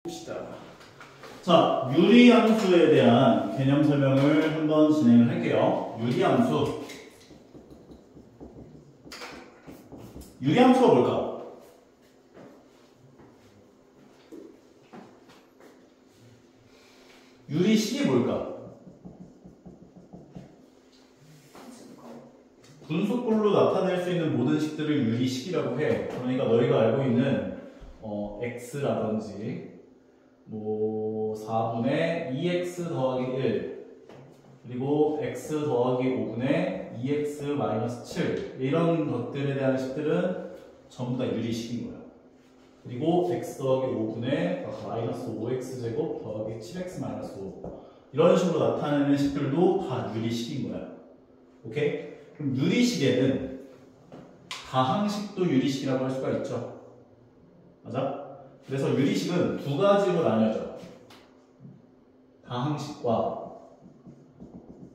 봅시다. 자, 유리함수에 대한 개념 설명을 한번 진행을 할게요. 유리함수. 유리함수가 뭘까? 유리식이 뭘까? 분수꼴로 나타낼 수 있는 모든 식들을 유리식이라고 해. 그러니까 너희가 알고 있는 x라든지 뭐 4분의 2x 더하기 1 그리고 x 더하기 5분의 2x 마이너스 7 이런 것들에 대한 식들은 전부 다 유리식인 거야. 그리고 x 더하기 5분의 마이너스 5x 제곱 더하기 7x 마이너스 5 이런 식으로 나타내는 식들도 다 유리식인 거야. 오케이? 그럼 유리식에는 다항식도 유리식이라고 할 수가 있죠. 맞아? 그래서 유리식은 두 가지로 나뉘어져. 다항식과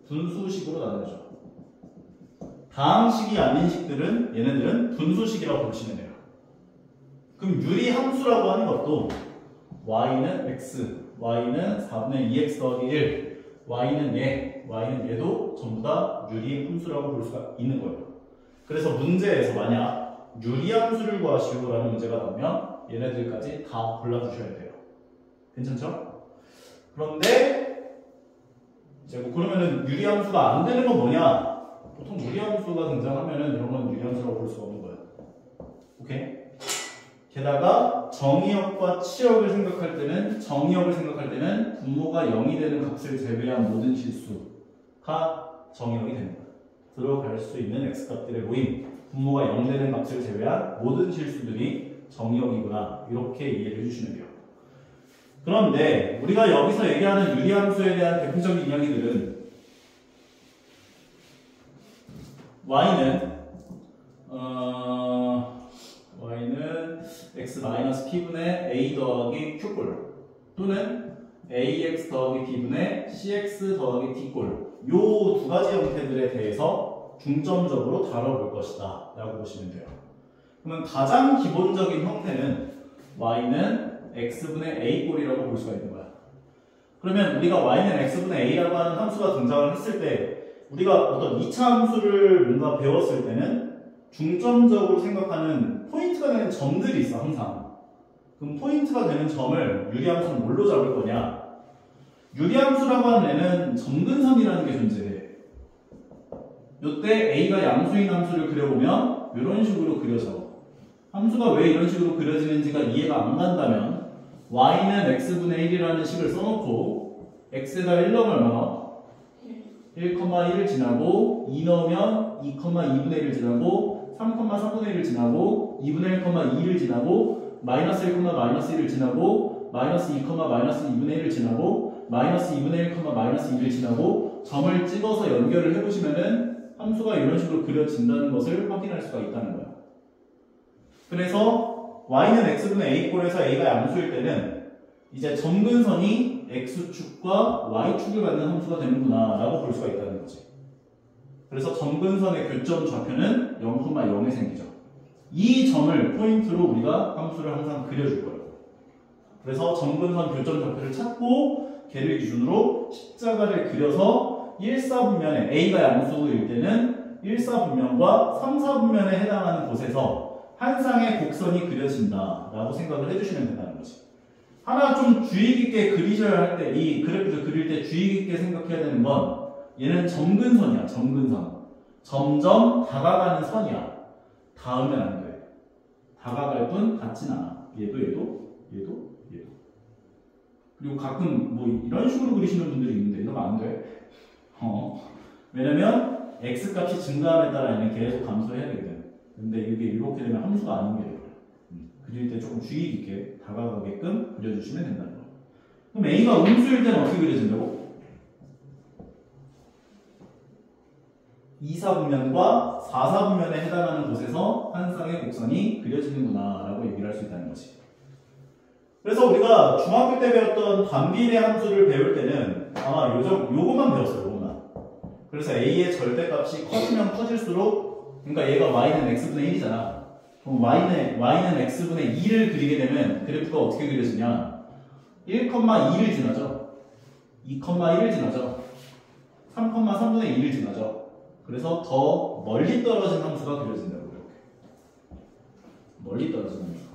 분수식으로 나뉘어져. 다항식이 아닌 식들은 얘네들은 분수식이라고 보시면 돼요. 그럼 유리함수라고 하는 것도 y는 x, y는 4분의 2x 더하기 1, y는 얘도 전부 다 유리함수라고 볼 수가 있는 거예요. 그래서 문제에서 만약 유리함수를 구하시오라는 문제가 나오면 얘네들까지 다 골라주셔야 돼요. 괜찮죠? 그런데 이제 뭐 그러면은 유리함수가 안 되는 건 뭐냐? 보통 유리함수가 등장하면은 이런 건 유리함수라고 볼 수가 없는 거예요. 오케이? 게다가 정의역과 치역을 생각할 때는 분모가 0이 되는 값을 제외한 모든 실수가 정의역이 되는 거예요. 들어갈 수 있는 x값들의 모임, 분모가 0 되는 값을 제외한 모든 실수들이 정의역이구나 이렇게 이해를 해주시면 돼요. 그런데 우리가 여기서 얘기하는 유리함수에 대한 대표적인 이야기들은 y는 x-p분의 a 더하기 q꼴 또는 ax 더하기 b분의 cx 더하기 t꼴 요 두 가지 형태들에 대해서 중점적으로 다뤄볼 것이다 라고 보시면 돼요. 그러면 가장 기본적인 형태는 y는 x분의 a꼴이라고 볼 수가 있는 거야. 그러면 우리가 y는 x분의 a라고 하는 함수가 등장을 했을 때 우리가 어떤 2차 함수를 뭔가 배웠을 때는 중점적으로 생각하는 포인트가 되는 점들이 있어 항상. 그럼 포인트가 되는 점을 유리함수는 뭘로 잡을 거냐? 유리함수라고 하는 애는 점근선이라는 게 존재해. 요때 a가 양수인 함수를 그려보면 이런 식으로 그려져. 함수가 왜 이런 식으로 그려지는지가 이해가 안 간다면 y는 x분의 1이라는 식을 써놓고 x에다 1 넣으면 얼마나? 1,1을 지나고 2 넣으면 2,2분의 1을 지나고 3,3분의 1을 지나고 2분의 1,2를 지나고 마이너스 1, 마이너스 1을 지나고 마이너스 2, 마이너스 2분의 1을 지나고 마이너스 2분의 1, 마이너스 2를 지나고 점을 찍어서 연결을 해보시면은 함수가 이런 식으로 그려진다는 것을 확인할 수가 있다는 거야. 그래서 y는 x분의 a꼴에서 a가 양수일 때는 이제 점근선이 x축과 y축을 갖는 함수가 되는구나 라고 볼 수가 있다는 거지. 그래서 점근선의 교점 좌표는 0,0에 생기죠. 이 점을 포인트로 우리가 함수를 항상 그려줄 거예요. 그래서 점근선 교점 좌표를 찾고 걔를 기준으로 십자가를 그려서 1,4분면에 a가 양수일 때는 1,4분면과 3,4분면에 해당하는 곳에서 한 쌍의 곡선이 그려진다 라고 생각을 해주시면 된다는 거지. 하나 좀 주의 깊게 그리셔야 할 때, 이 그래프를 그릴 때 주의 깊게 생각해야 되는 건 얘는 점근선이야. 점근선. 점점 다가가는 선이야. 닿으면 안 돼. 다가갈 뿐 닿진 않아. 얘도 그리고 가끔 뭐 이런 식으로 그리시는 분들이 있는데 이러면 안 돼. 왜냐면 x값이 증가함에 따라 얘는 계속 감소해야 되거든. 근데 이게 이렇게 되면 함수가 아닌 게 돼요. 그릴 때 조금 주의 깊게 다가가게끔 그려주시면 된다는 거예요. 그럼 a가 음수일 때는 어떻게 그려진다고? 2,4분면과 4,4분면에 해당하는 곳에서 한 쌍의 곡선이 그려지는구나 라고 얘기를 할 수 있다는 거지. 그래서 우리가 중학교 때 배웠던 반비례 함수를 배울 때는 아마 요것만 배웠어요. 요것만. 그래서 a의 절대값이 커지면 커질수록 그러니까 얘가 y는 x분의 1이잖아. 그럼 y는 x분의 2를 그리게 되면 그래프가 어떻게 그려지냐? 1,2를 지나죠. 2,1을 지나죠. 3,3분의 2를 지나죠. 그래서 더 멀리 떨어진 함수가 그려진다고 이렇게. 멀리 떨어진 함수가.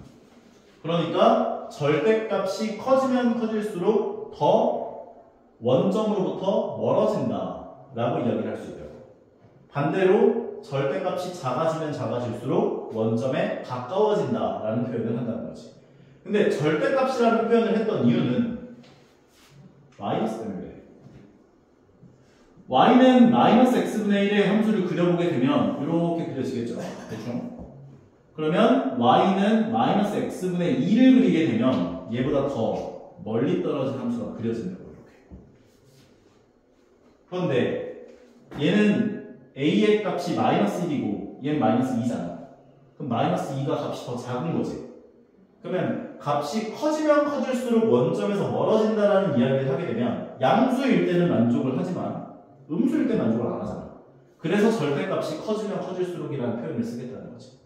그러니까 절대값이 커지면 커질수록 더 원점으로부터 멀어진다 라고 이야기를 할 수 있어요. 반대로 절대값이 작아지면 작아질수록 원점에 가까워진다 라는 표현을 한다는 거지. 근데 절대값이라는 표현을 했던 이유는 마이너스 때문에 그래. y는 마이너스 x분의 1의 함수를 그려보게 되면 이렇게 그려지겠죠. 대충. 그러면 y는 마이너스 x분의 2를 그리게 되면 얘보다 더 멀리 떨어진 함수가 그려진다고 이렇게. 그런데 얘는 a의 값이 마이너스 1이고 얘는 마이너스 2잖아. 그럼 마이너스 2가 값이 더 작은 거지. 그러면 값이 커지면 커질수록 원점에서 멀어진다는 이야기를 하게 되면 양수일 때는 만족을 하지만 음수일 때 만족을 안 하잖아. 그래서 절대값이 커지면 커질수록이라는 표현을 쓰겠다는 거지.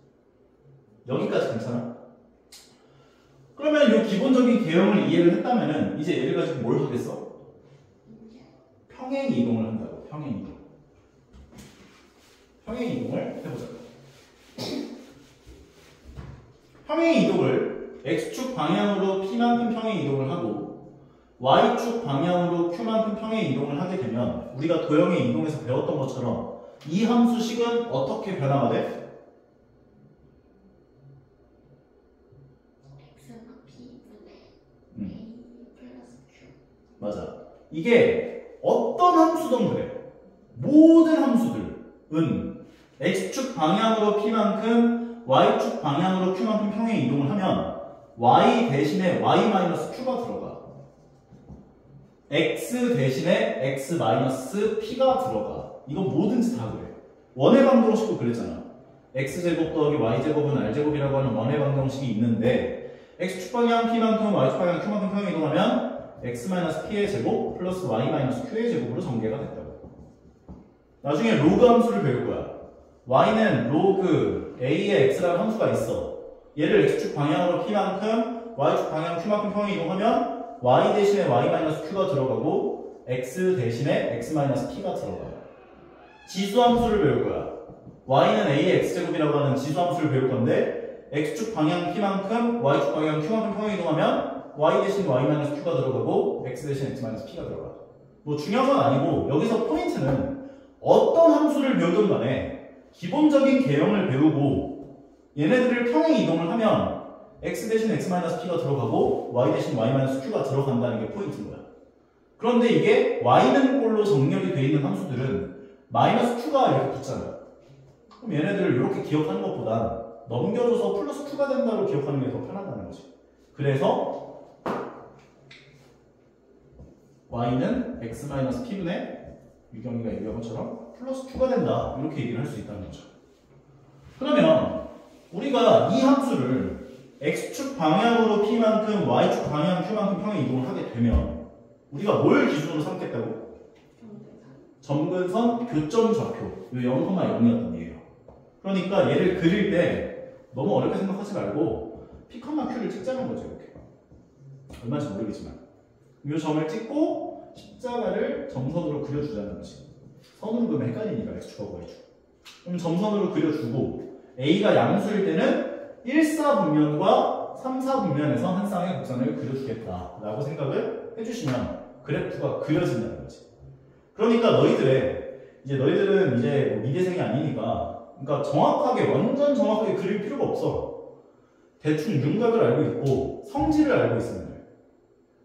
여기까지 괜찮아? 그러면 이 기본적인 개형을 이해를 했다면은 이제 얘를 가지고 뭘 하겠어? 평행 이동을 한다고. 평행 이동. 평행 이동을 해보자. 평행 이동을 x축 방향으로 p만큼 평행 이동을 하고 y축 방향으로 q만큼 평행 이동을 하게 되면 우리가 도형의 이동에서 배웠던 것처럼 이 함수식은 어떻게 변화가 돼? 맞아. 이게 어떤 함수든 그래. 모든 함수들은 x축 방향으로 p만큼 y축 방향으로 q만큼 평행 이동을 하면 y 대신에 y-q가 들어가. x 대신에 x-p가 들어가. 이건 뭐든지 다 그래. 원의 방정식도 그랬잖아. x제곱 더하기 y제곱은 r제곱이라고 하는 원의 방정식이 있는데 x축 방향 p만큼 y축 방향 q만큼 평행 이동하면 x-p의 제곱 플러스 y-q의 제곱으로 전개가 됐다고. 나중에 로그 함수를 배울 거야. y는 로그 a의 x라는 함수가 있어. 얘를 x축 방향으로 p만큼 y축 방향 q만큼 평행 이동하면 y 대신에 y-q가 들어가고 x 대신에 x-p가 들어가요. 지수 함수를 배울 거야. y는 a의 x제곱이라고 하는 지수 함수를 배울 건데 x축 방향 p만큼 y축 방향 q만큼 평행 이동하면 y 대신 y-q가 들어가고 x 대신 x-p가 들어가. 뭐 중요한 건 아니고 여기서 포인트는 어떤 함수를 배우든 간에 기본적인 개형을 배우고 얘네들을 평행 이동을 하면 x 대신 x-p가 들어가고 y 대신 y-q가 들어간다는 게 포인트인 거야. 그런데 이게 y는 꼴로 정렬이 되어 있는 함수들은 마이너스 q가 이렇게 붙잖아요. 그럼 얘네들을 이렇게 기억하는 것보다 넘겨줘서 플러스 q가 된다고 기억하는 게 더 편하다는 거지. 그래서 y는 x-p분의 유경이가 얘기한 것처럼 플러스 q가 된다. 이렇게 얘기를 할 수 있다는 거죠. 그러면 우리가 이 함수를 x축 방향으로 p만큼 y축 방향 q만큼 평행 이동을 하게 되면 우리가 뭘 기준으로 삼겠다고? 점근선 교점 좌표. 이 0,0이었던 얘예요. 그러니까 얘를 그릴 때 너무 어렵게 생각하지 말고 p, q를 찍자는 거죠. 이렇게. 얼마인지 모르겠지만 이 점을 찍고 십자가를 점선으로 그려주자는 거지. 선으로 그러면 헷갈리니까 x축하고 y축. 그럼 점선으로 그려주고 a가 양수일 때는 1사분면과 3사분면에서 한 쌍의 곡선을 그려주겠다 라고 생각을 해주시면 그래프가 그려진다는 거지. 그러니까 너희들은 이제 뭐 미대생이 아니니까 그러니까 정확하게 완전 정확하게 그릴 필요가 없어. 대충 윤곽을 알고 있고 성질을 알고 있으면 돼.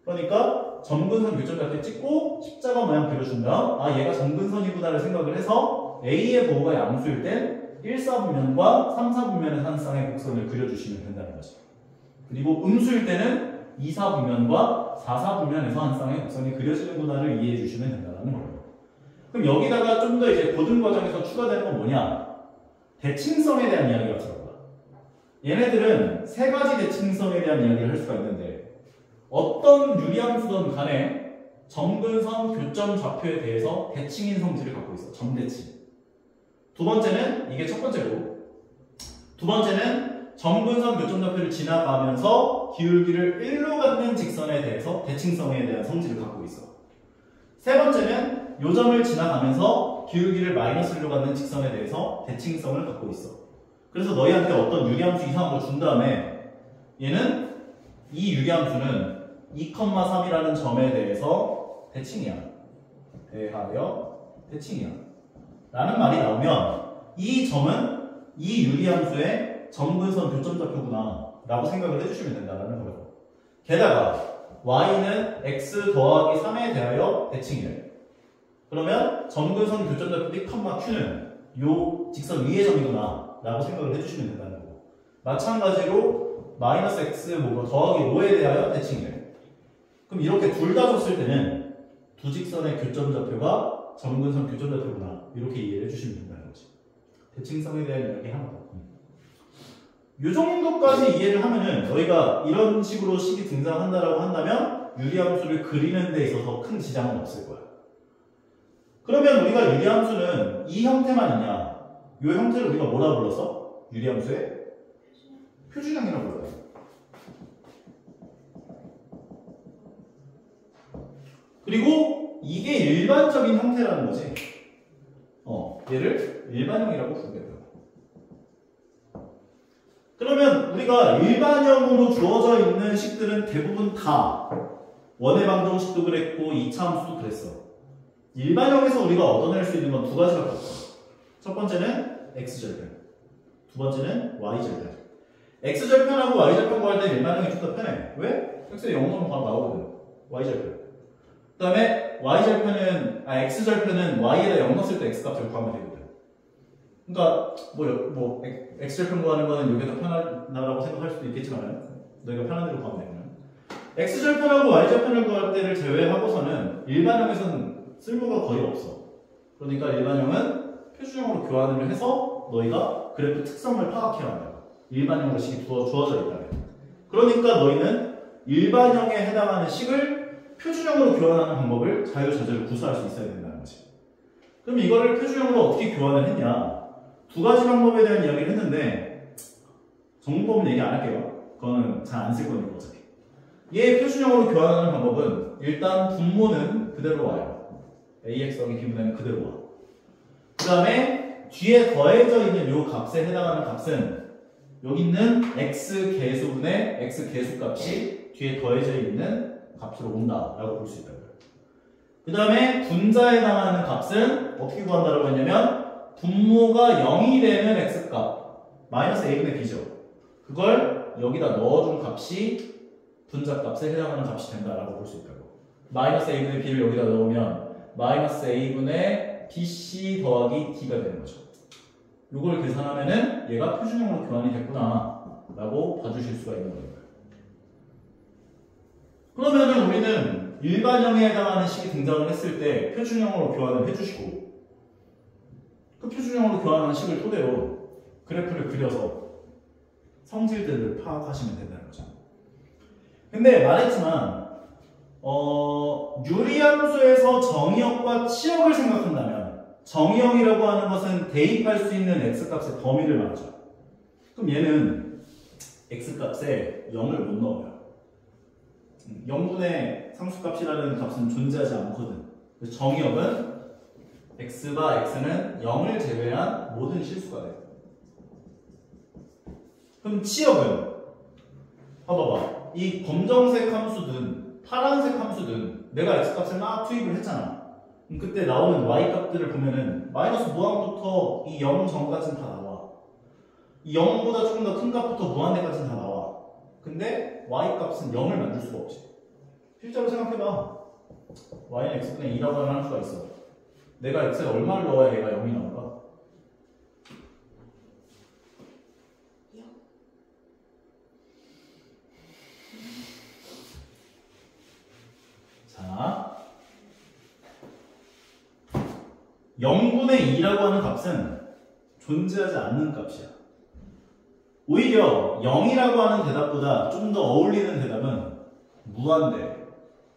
그러니까 점근선 교점좌표 찍고 십자가 모양 그려준 다음 아 얘가 점근선이구나를 생각을 해서 A의 부호가 양수일 땐 1사분면과 3사분면의 한 쌍의 곡선을 그려주시면 된다는 거죠. 그리고 음수일 때는 2사분면과 4사분면에서 한 쌍의 곡선이 그려지는구나를 이해해 주시면 된다는 거예요. 그럼 여기다가 좀 더 이제 고등 과정에서 추가되는 건 뭐냐? 대칭성에 대한 이야기가 들어가. 얘네들은 세 가지 대칭성에 대한 이야기를 할 수가 있는데 어떤 유리함수든 간에 점근선 교점 좌표에 대해서 대칭인 성질을 갖고 있어. 점대칭. 두 번째는 이게 첫 번째고 두 번째는 점근선 교점 좌표를 지나가면서 1에서 기울기를 1로 갖는 직선에 대해서 대칭성에 대한 성질을 갖고 있어. 세 번째는 요 점을 지나가면서 기울기를 마이너스 1로 갖는 직선에 대해서 대칭성을 갖고 있어. 그래서 너희한테 어떤 유리함수 이상한 거 준 다음에 얘는 이 유리함수는 2,3이라는 점에 대해서 대칭이야. 대하여 대칭이야. 라는 말이 나오면 이 점은 이 유리함수의 점근선 교점좌표구나 라고 생각을 해주시면 된다는 거예요. 게다가 y는 x 더하기 3에 대하여 대칭이래. 그러면 점근선 교점좌표 P, Q는 요 직선 위의 점이구나 라고 생각을 해주시면 된다는 거고, 마찬가지로 마이너스 x 뭐 더하기 5에 대하여 대칭이래. 그럼 이렇게 둘 다 줬을 때는 두 직선의 교점좌표가 점근선 교점좌표구나 이렇게 이해를 해주시면 된다는 거지. 대칭성에 대한 이야기 하나 더. 이 정도까지 이해를 하면은 너희가 이런 식으로 식이 등장한다라고 한다면 유리함수를 그리는 데 있어서 큰 지장은 없을 거야. 그러면 우리가 유리함수는 이 형태만 있냐? 이 형태를 우리가 뭐라 불렀어? 유리함수의 표준형이라고 불러요. 그리고 이게 일반적인 형태라는 거지. 얘를 일반형이라고 부르겠다. 그러면 우리가 일반형으로 주어져 있는 식들은 대부분 다 원의 방정식도 그랬고 2차 함수도 그랬어. 일반형에서 우리가 얻어낼 수 있는 건 두 가지밖에 없어. 첫 번째는 x절편, 두 번째는 y절편. x절편하고 y절편 구할 때 일반형이 좀 더 편해. 왜? x에 0 넣으면 바로 나오거든. y절편. 그 다음에 x절편은 y에다 0 넣었을 때 x값을 구하면 되거든. 그러니까 뭐 x절편 구하는 거는 이게 더 편하다고 생각할 수도 있겠지만 너희가 편한 대로 구하면 되면 x절편하고 y절편을 구할 때를 제외하고서는 일반형에서는 쓸모가 거의 없어. 그러니까 일반형은 표준형으로 교환을 해서 너희가 그래프 특성을 파악해야 한다. 일반형으로 식이 주어져 있다면. 그러니까 너희는 일반형에 해당하는 식을 표준형으로 교환하는 방법을 자유자재로 구사할 수 있어야 된다는 거지. 그럼 이거를 표준형으로 어떻게 교환을 했냐? 두 가지 방법에 대한 이야기를 했는데 전문법은 얘기 안 할게요. 그거는 잘 안 쓸 거니까 어차피. 얘 표준형으로 교환하는 방법은 일단 분모는 그대로 와요. ax 더하기 b분모는 그대로 와. 그 다음에 뒤에 더해져 있는 이 값에 해당하는 값은 여기 있는 x 계수분의 x 계수값이 뒤에 더해져 있는 값으로 온다라고 볼 수 있다고요. 그 다음에 분자에 해당하는 값은 어떻게 구한다라고 했냐면 분모가 0이 되는 x값 마이너스 a분의 b죠. 그걸 여기다 넣어준 값이 분자값에 해당하는 값이 된다라고 볼 수 있다고. 마이너스 a분의 b를 여기다 넣으면 마이너스 a분의 bc 더하기 d가 되는 거죠. 이걸 계산하면은 얘가 표준형으로 교환이 됐구나 라고 봐주실 수가 있는 거예요. 그러면은 우리는 일반형에 해당하는 식이 등장을 했을 때 표준형으로 교환을 해주시고 그 표준형으로 교환하는 식을 토대로 그래프를 그려서 성질들을 파악하시면 된다는 거죠. 근데 말했지만 유리함수에서 정의역과 치역을 생각한다면 정의역이라고 하는 것은 대입할 수 있는 x값의 범위를 말하죠. 그럼 얘는 x값에 0을 못 넣어요. 0분의 상수값이라는 값은 존재하지 않거든. 그래서 정의역은 x가 x는 0을 제외한 모든 실수가 돼요. 그럼 치역은 봐봐봐. 이 검정색 함수든 파란색 함수든 내가 x값을 막 투입을 했잖아. 그럼 그때 나오는 y값들을 보면은 마이너스 무한부터 이 0 전까지는 다 나와. 이 0보다 조금 더 큰 값부터 무한대까지는 다 나와. 근데 y값은 0을 만들 수가 없지. 실제로 생각해봐. y는 x분의 2라고 하는 함수가 있어. 내가 x에 얼마를 넣어야 얘가 0이 나올까? 자, 0분의 2라고 하는 값은 존재하지 않는 값이야. 오히려 0이라고 하는 대답보다 좀 더 어울리는 대답은 무한대,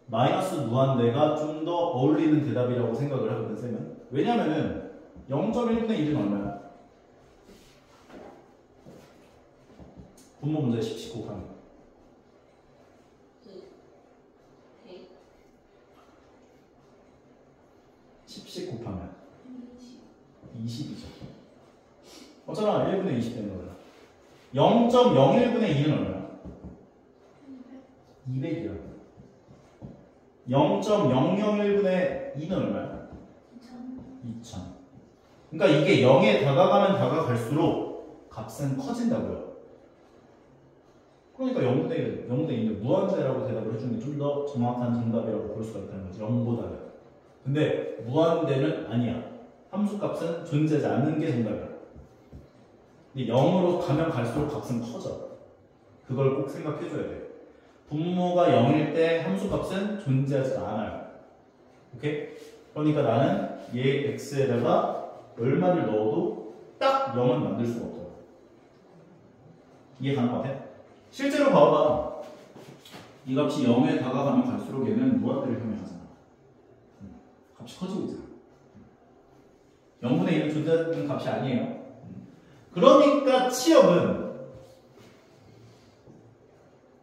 마이너스 무한대가 좀 더 어울리는 대답이라고 생각을 하거든, 쌤은. 왜냐면은 0.1분의 1은 얼마야? 분모 문제 10 곱하면 10씩 곱하면 20이죠. 어쩌나 1분의 20 되는 거야. 0.01분의 2는 얼마야? 200이야. 0.001분의 2는 얼마야? 2000. 그러니까 이게 0에 다가가면 다가갈수록 값은 커진다고요. 그러니까 0분의 1, 0분의 2는 무한대라고 대답을 해주는 게 좀 더 정확한 정답이라고 볼 수가 있다는 거죠. 0보다는. 근데 무한대는 아니야. 함수값은 존재하지 않는 게 정답이야. 근데 0으로 가면 갈수록 값은 커져. 그걸 꼭 생각해줘야 돼. 분모가 0일 때 함수값은 존재하지 않아요. 오케이? 그러니까 나는 얘 x에다가 얼마를 넣어도 딱 0은 만들 수가 없어. 이해 가는 것 같아? 실제로 봐봐. 이 값이 0에 다가가면 갈수록 얘는 무한대를 형용하잖아. 값이 커지고 있잖아. 0분의 1은 존재하는 값이 아니에요. 그러니까 치역은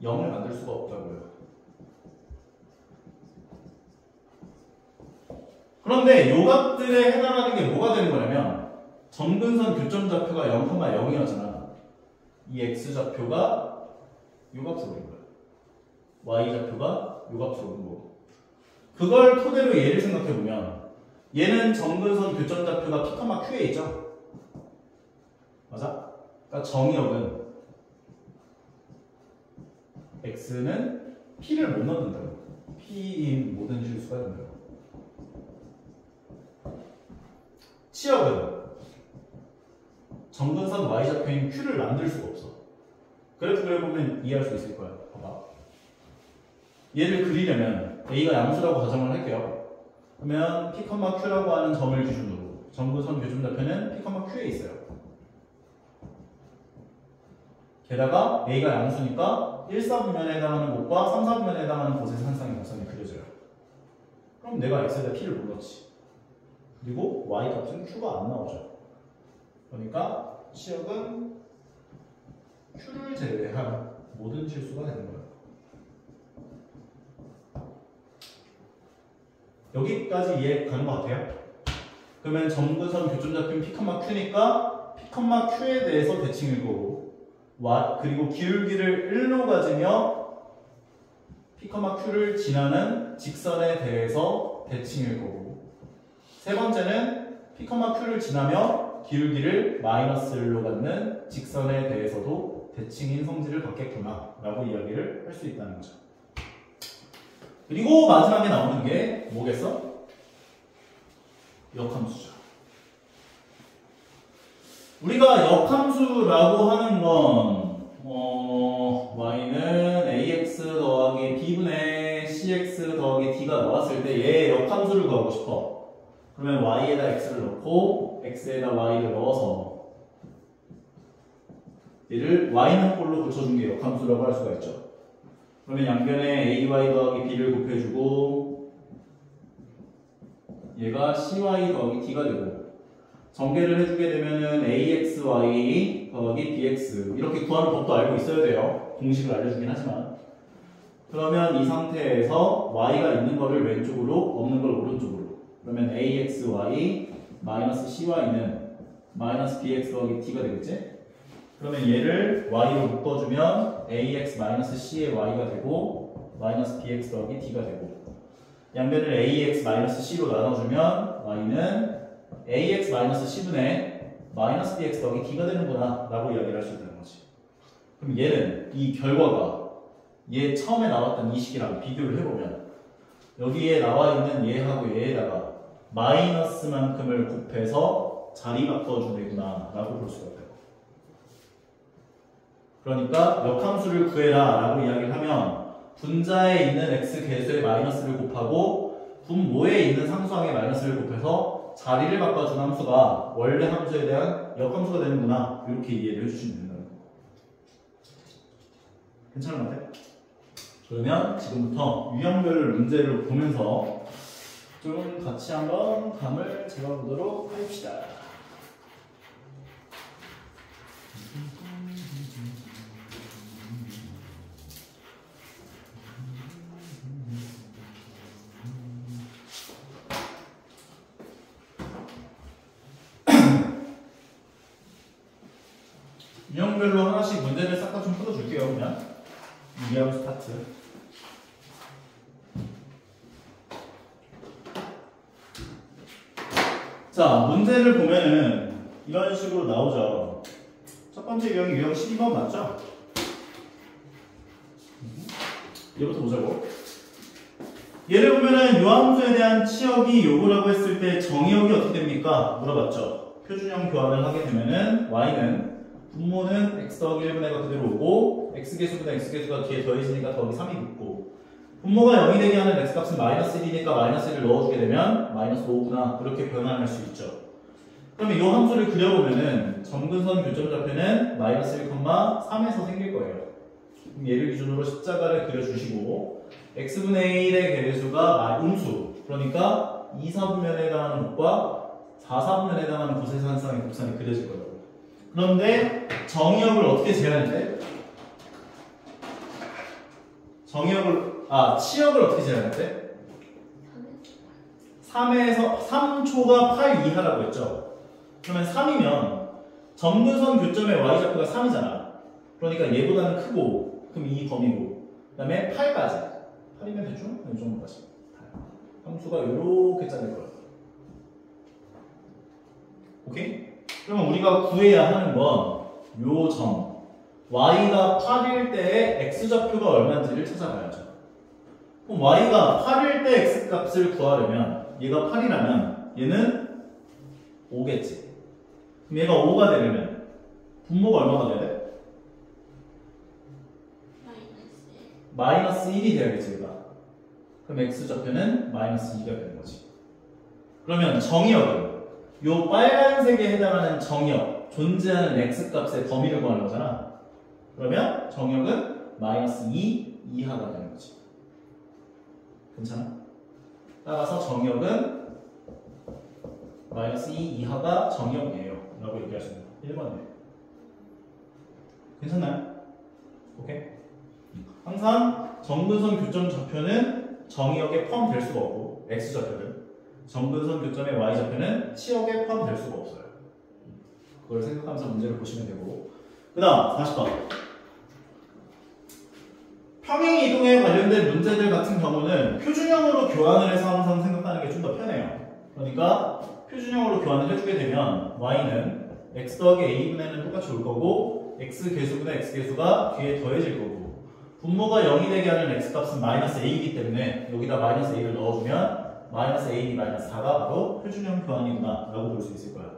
0을 만들 수가 없다고요. 그런데 요 값들에 해당하는 게 뭐가 되는 거냐면 점근선 교점좌표가 0,0이었잖아. 이 x좌표가 요 값으로 된 거야. y좌표가 요 값으로 된 거고. 그걸 토대로 얘를 생각해보면 얘는 점근선 교점좌표가 p, q에 있죠? 맞아? 그러니까 정의역은 x는 p를 못 넣는다고. p인 모든 실수가 된다고. 치역은 점근선 y좌표인 q를 만들 수가 없어. 그래프를 보면 이해할 수 있을 거야. 봐봐. 얘를 그리려면 a가 양수라고 가정을 할게요. 그러면 p, q라고 하는 점을 기준으로 점근선 교점좌표는 p, q에 있어요. 게다가 a가 양수니까 1, 4분면에 해당하는 곳과 3, 4분면에 해당하는 곳의 산상의 곡선이 그려져요. 그럼 내가 x에다 p를 못 넣지. 그리고 y 값은 q가 안 나오죠. 그러니까 치역은 q를 제외한 모든 실수가 되는 거예요. 여기까지 이해 가는 것 같아요? 그러면 점근선 교점좌표는 p, q니까 p, q에 대해서 대칭일 거고 그리고 기울기를 1로 가지며 p, q를 지나는 직선에 대해서 대칭일 거고 세 번째는 p, q를 지나며 기울기를 -1로 갖는 직선에 대해서도 대칭인 성질을 갖겠구나 라고 이야기를 할 수 있다는 거죠. 그리고 마지막에 나오는 게 뭐겠어? 역함수죠. 우리가 역함수라고 하는 건 y는 ax 더하기 b분의 cx 더하기 d가 나왔을 때 얘 역함수를 구하고 싶어. 그러면 y에다 x를 넣고 x에다 y를 넣어서 얘를 y는 꼴로 붙여준 게 역함수라고 할 수가 있죠. 그러면 양변에 ay 더하기 b를 곱해주고 얘가 cy 더하기 d가 되고 전개를 해주게 되면은 axy 더하기 bx 이렇게 구하는 법도 알고 있어야 돼요. 공식을 알려주긴 하지만 그러면 이 상태에서 y가 있는 거를 왼쪽으로 없는 걸 오른쪽으로 그러면 axy 마이너스 cy는 마이너스 bx 더하기 d가 되겠지? 그러면 얘를 y로 묶어주면 ax 마이너스 c의 y가 되고 마이너스 bx 더하기 d가 되고 양변을 ax 마이너스 c로 나눠주면 y는 ax 마이너스 c분의 마이너스 bx 더하기 d가 되는구나 라고 이야기를 할 수 있다는 거지. 그럼 얘는 이 결과가 얘 처음에 나왔던 이 식이랑 비교를 해보면 여기에 나와 있는 얘하고 얘에다가 마이너스만큼을 곱해서 자리 바꿔주는구나 라고 볼 수가 있다. 그러니까 역함수를 구해라 라고 이야기를 하면 분자에 있는 x 개수의 마이너스를 곱하고 분모에 있는 상수항의 마이너스를 곱해서 자리를 바꿔준 함수가 원래 함수에 대한 역함수가 되는구나 이렇게 이해를 해주시면 된다는 거. 괜찮은 것 같아요? 그러면 지금부터 유형별 문제를 보면서 좀 같이 한번 감을 잡아보도록 해봅시다. 유형별로 하나씩 문제를 싹 다 좀 풀어줄게요. 그냥 이해하고 스타트. 자, 문제를 보면은 이런 식으로 나오죠. 첫 번째 유형이 유형 12번 맞죠? 얘부터 보자고. 얘를 보면은 요함수에 대한 치역이 요거라고 했을 때 정의역이 어떻게 됩니까? 물어봤죠. 표준형 교환을 하게 되면은 y는 분모는 x 더하기 1분의가 그대로 오고 x계수보다 x계수가 뒤에 더해지니까 더하기 3이 붙고 분모가 0이 되게 하는 x값은 마이너스 1이니까 마이너스 1을 넣어주게 되면 마이너스 5구나 이렇게 변환할 수 있죠. 그러면 이 함수를 그려보면은 점근선 교점좌표는 마이너스 1,3에서 생길 거예요. 그럼 얘를 기준으로 십자가를 그려주시고 x분의 1의 개수가 음수 그러니까 2, 4분면에 해당하는 것과 4, 4분면에 해당하는 부세산상의 곡선이 그려질 거예요. 그런데 정의역을 어떻게 재현할 때? 치역을 어떻게 재현할 때? 3초가 8 이하라고 했죠. 그러면 3이면 점근선 교점의 y좌표가 3이잖아. 그러니까 얘보다는 크고 그럼 이 범위고 그 다음에 8까지 8이면 대충 이 정도까지 함수가 이렇게 짜낼 거야. 오케이? 그러면 우리가 구해야 하는 건 요 점 y가 8일 때의 x좌표가 얼마인지를 찾아봐야죠. 그럼 y가 8일 때 x값을 구하려면 얘가 8이라면 얘는 5겠지. 그럼 얘가 5가 되려면 분모가 얼마가 돼야 돼? 마이너스 1이 돼야겠지 얘가. 그럼 x좌표는 마이너스 2가 되는 거지. 그러면 정의역은 요 빨간색에 해당하는 정의역 존재하는 x값의 범위를 구하는 거잖아. 그러면 정의역은 마이너스 2 이하가 되는 거지. 괜찮아? 따라서 정의역은 마이너스 2 이하가 정의역이에요 라고 얘기하시는 거예요. 1번이에요. 괜찮나요? 오케이? 항상 점근선 교점 좌표는 정의역에 포함될 수가 없고 x좌표는 점근선 교점의 y좌표는 치역에 포함될 수가 없어요. 그걸 생각하면서 문제를 보시면 되고 그 다음 40번 평행 이동에 관련된 문제들 같은 경우는 표준형으로 교환을 해서 항상 생각하는 게 좀 더 편해요. 그러니까 표준형으로 교환을 해주게 되면 y는 x 더하기 a분의는 똑같이 올 거고 x 계수분의 x 계수가 뒤에 더해질 거고 분모가 0이 되게 하는 x값은 마이너스 a이기 때문에 여기다 마이너스 a를 넣어주면 마이너스 a, 마이너스 4가 바로 표준형 교환이구나 라고 볼 수 있을 거야.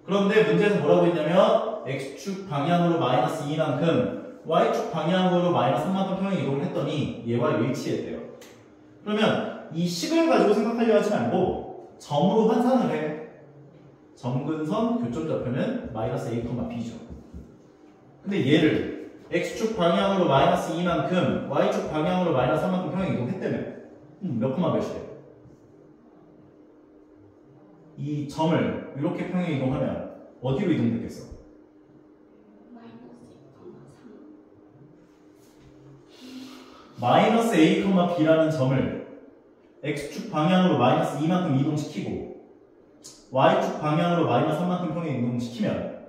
그런데 문제에서 뭐라고 했냐면 x축 방향으로 마이너스 2만큼 y축 방향으로 마이너스 3만큼 평행 이동을 했더니 얘와 일치했대요. 그러면 이 식을 가지고 생각하려 하지 말고 점으로 환산을 해. 점근선 교점좌표는 마이너스 a, b죠. 근데 얘를 x축 방향으로 마이너스 2만큼 y축 방향으로 마이너스 3만큼 평행 이동했다며 몇 콤마 몇이 돼? 이 점을 이렇게 평행 이동하면 어디로 이동됐겠어? 마이너스 a, b라는 점을 x축 방향으로 마이너스 2만큼 이동시키고 y축 방향으로 마이너스 3만큼 평행 이동시키면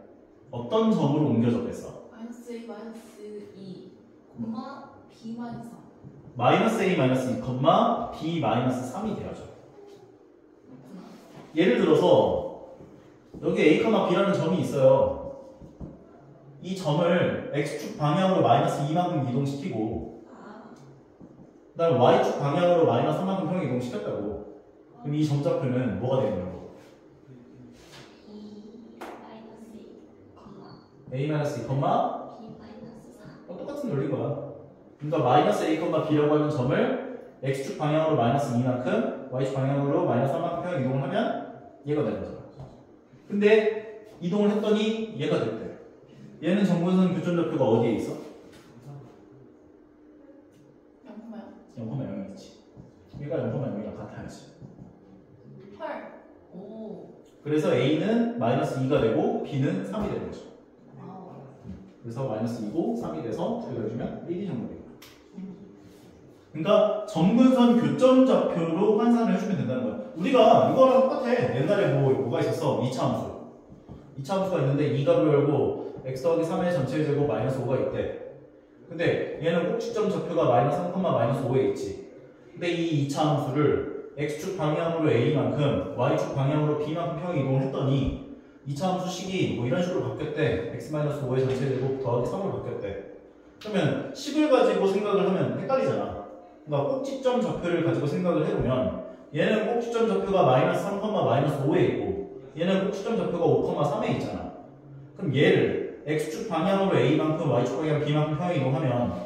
어떤 점으로 옮겨졌겠어? 마이너스 a 마이너스 2, b 마이너스 3. 마이너스 a 마이너스 2, b 마이너스 3이 돼야죠. 예를 들어서 여기 a, b라는 점이 있어요. 이 점을 x축 방향으로 마이너스 2만큼 이동시키고 그 다음에 y축 방향으로 마이너스 3만큼 평행 이동시켰다고. 그럼 이 점좌표는 뭐가 되냐고? a 마이너스 2, b 마이너스 4. 똑같은 논리인 거야. 그러니까 마이너스 a, b라고 하는 점을 x축 방향으로 마이너스 2만큼 y축 방향으로 마이너스 3만큼 평행 이동을 하면 얘가 되는 거죠. 근데 이동을 했더니 얘가 됐대. 얘는 점근선 교점좌표가 어디에 있어? 0,0이 있지. 얘가 0,0이랑 같아야지. 헐. 오. 그래서 a는 마이너스 2가 되고 b는 3이 되는 거죠. 그래서 마이너스 2고 3이 돼서 2를 더해주면 1이 정도 되고. 그러니까 점근선 교점좌표로 환산을 해주면 된다는 거야. 우리가 이거랑 똑같아. 옛날에 뭐가 있었어? 2차 함수. 2차 함수가 있는데 2괄호 열고 x 더하기 3의 전체 제곱 마이너스 5가 있대. 근데 얘는 꼭지점 좌표가 마이너스 3, 마이너스 5에 있지. 근데 이 2차 함수를 x축 방향으로 a만큼 y축 방향으로 b만큼 평행 이동을 했더니 2차 함수 식이 뭐 이런 식으로 바뀌었대. x-5의 전체 제곱 더하기 3으로 바뀌었대. 그러면 식을 가지고 생각을 하면 헷갈리잖아. 그러니까 꼭지점 좌표를 가지고 생각을 해보면 얘는 꼭지점 좌표가 마이너스 3, 마이너스 5에 있고 얘는 꼭지점 좌표가 5, 3에 있잖아. 그럼 얘를 x축 방향으로 a만큼 y축 방향 b만큼 평행 이동하면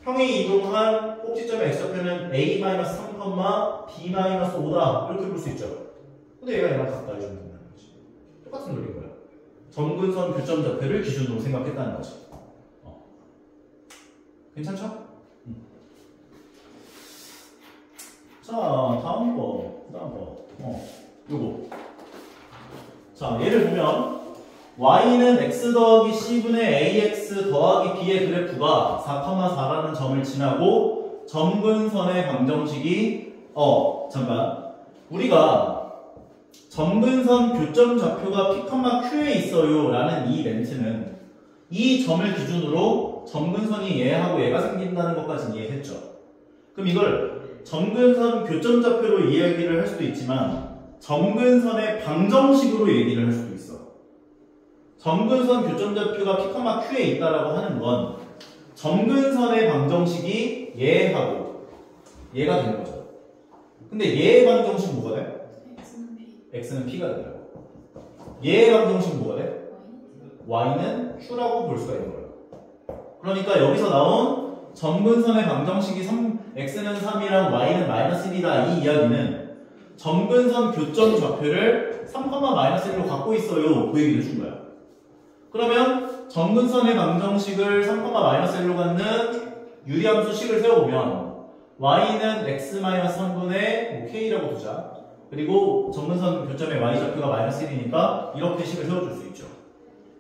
평행 이동한 꼭지점의 x좌표는 a-3, b-5다 이렇게 볼 수 있죠. 근데 얘가 얘랑 같다 해주면 된다는 거지. 똑같은 논리인 거야. 점근선 교점 좌표를 기준으로 생각했다는 거지. 괜찮죠? 자, 다음 거. 요거. 자, 얘를 보면 y는 x 더하기 c분의 ax 더하기 b의 그래프가 4,4라는 점을 지나고 점근선의 방정식이 잠깐. 우리가 점근선 교점 좌표가 p, q에 있어요 라는 이 멘트는 이 점을 기준으로 점근선이 얘하고 얘가 생긴다는 것까지 이해했죠. 그럼 이걸 점근선 교점 좌표로 이야기를 할 수도 있지만 점근선의 방정식으로 얘기를 할 수도 있어. 점근선 교점 좌표가 p, q에 있다라고 하는 건 점근선의 방정식이 얘하고 얘가 되는 거죠. 근데 얘의 방정식 뭐가 돼? x는 p가 된다고. 얘의 방정식 뭐가 돼? y는 q라고 볼 수가 있는 거예요. 그러니까 여기서 나온 점근선의 방정식이 x는 3이랑 y는 마이너스 1이다 이 이야기는 점근선 교점 좌표를 3, 마이너스 1로 갖고 있어요. 그 얘기를 준 거야. 그러면 점근선의 방정식을 3, 마이너스 1로 갖는 유리함수 식을 세워보면 y는 x-3분의 k라고 두자. 그리고 점근선 교점의 y좌표가 마이너스 1이니까 이렇게 식을 세워줄 수 있죠.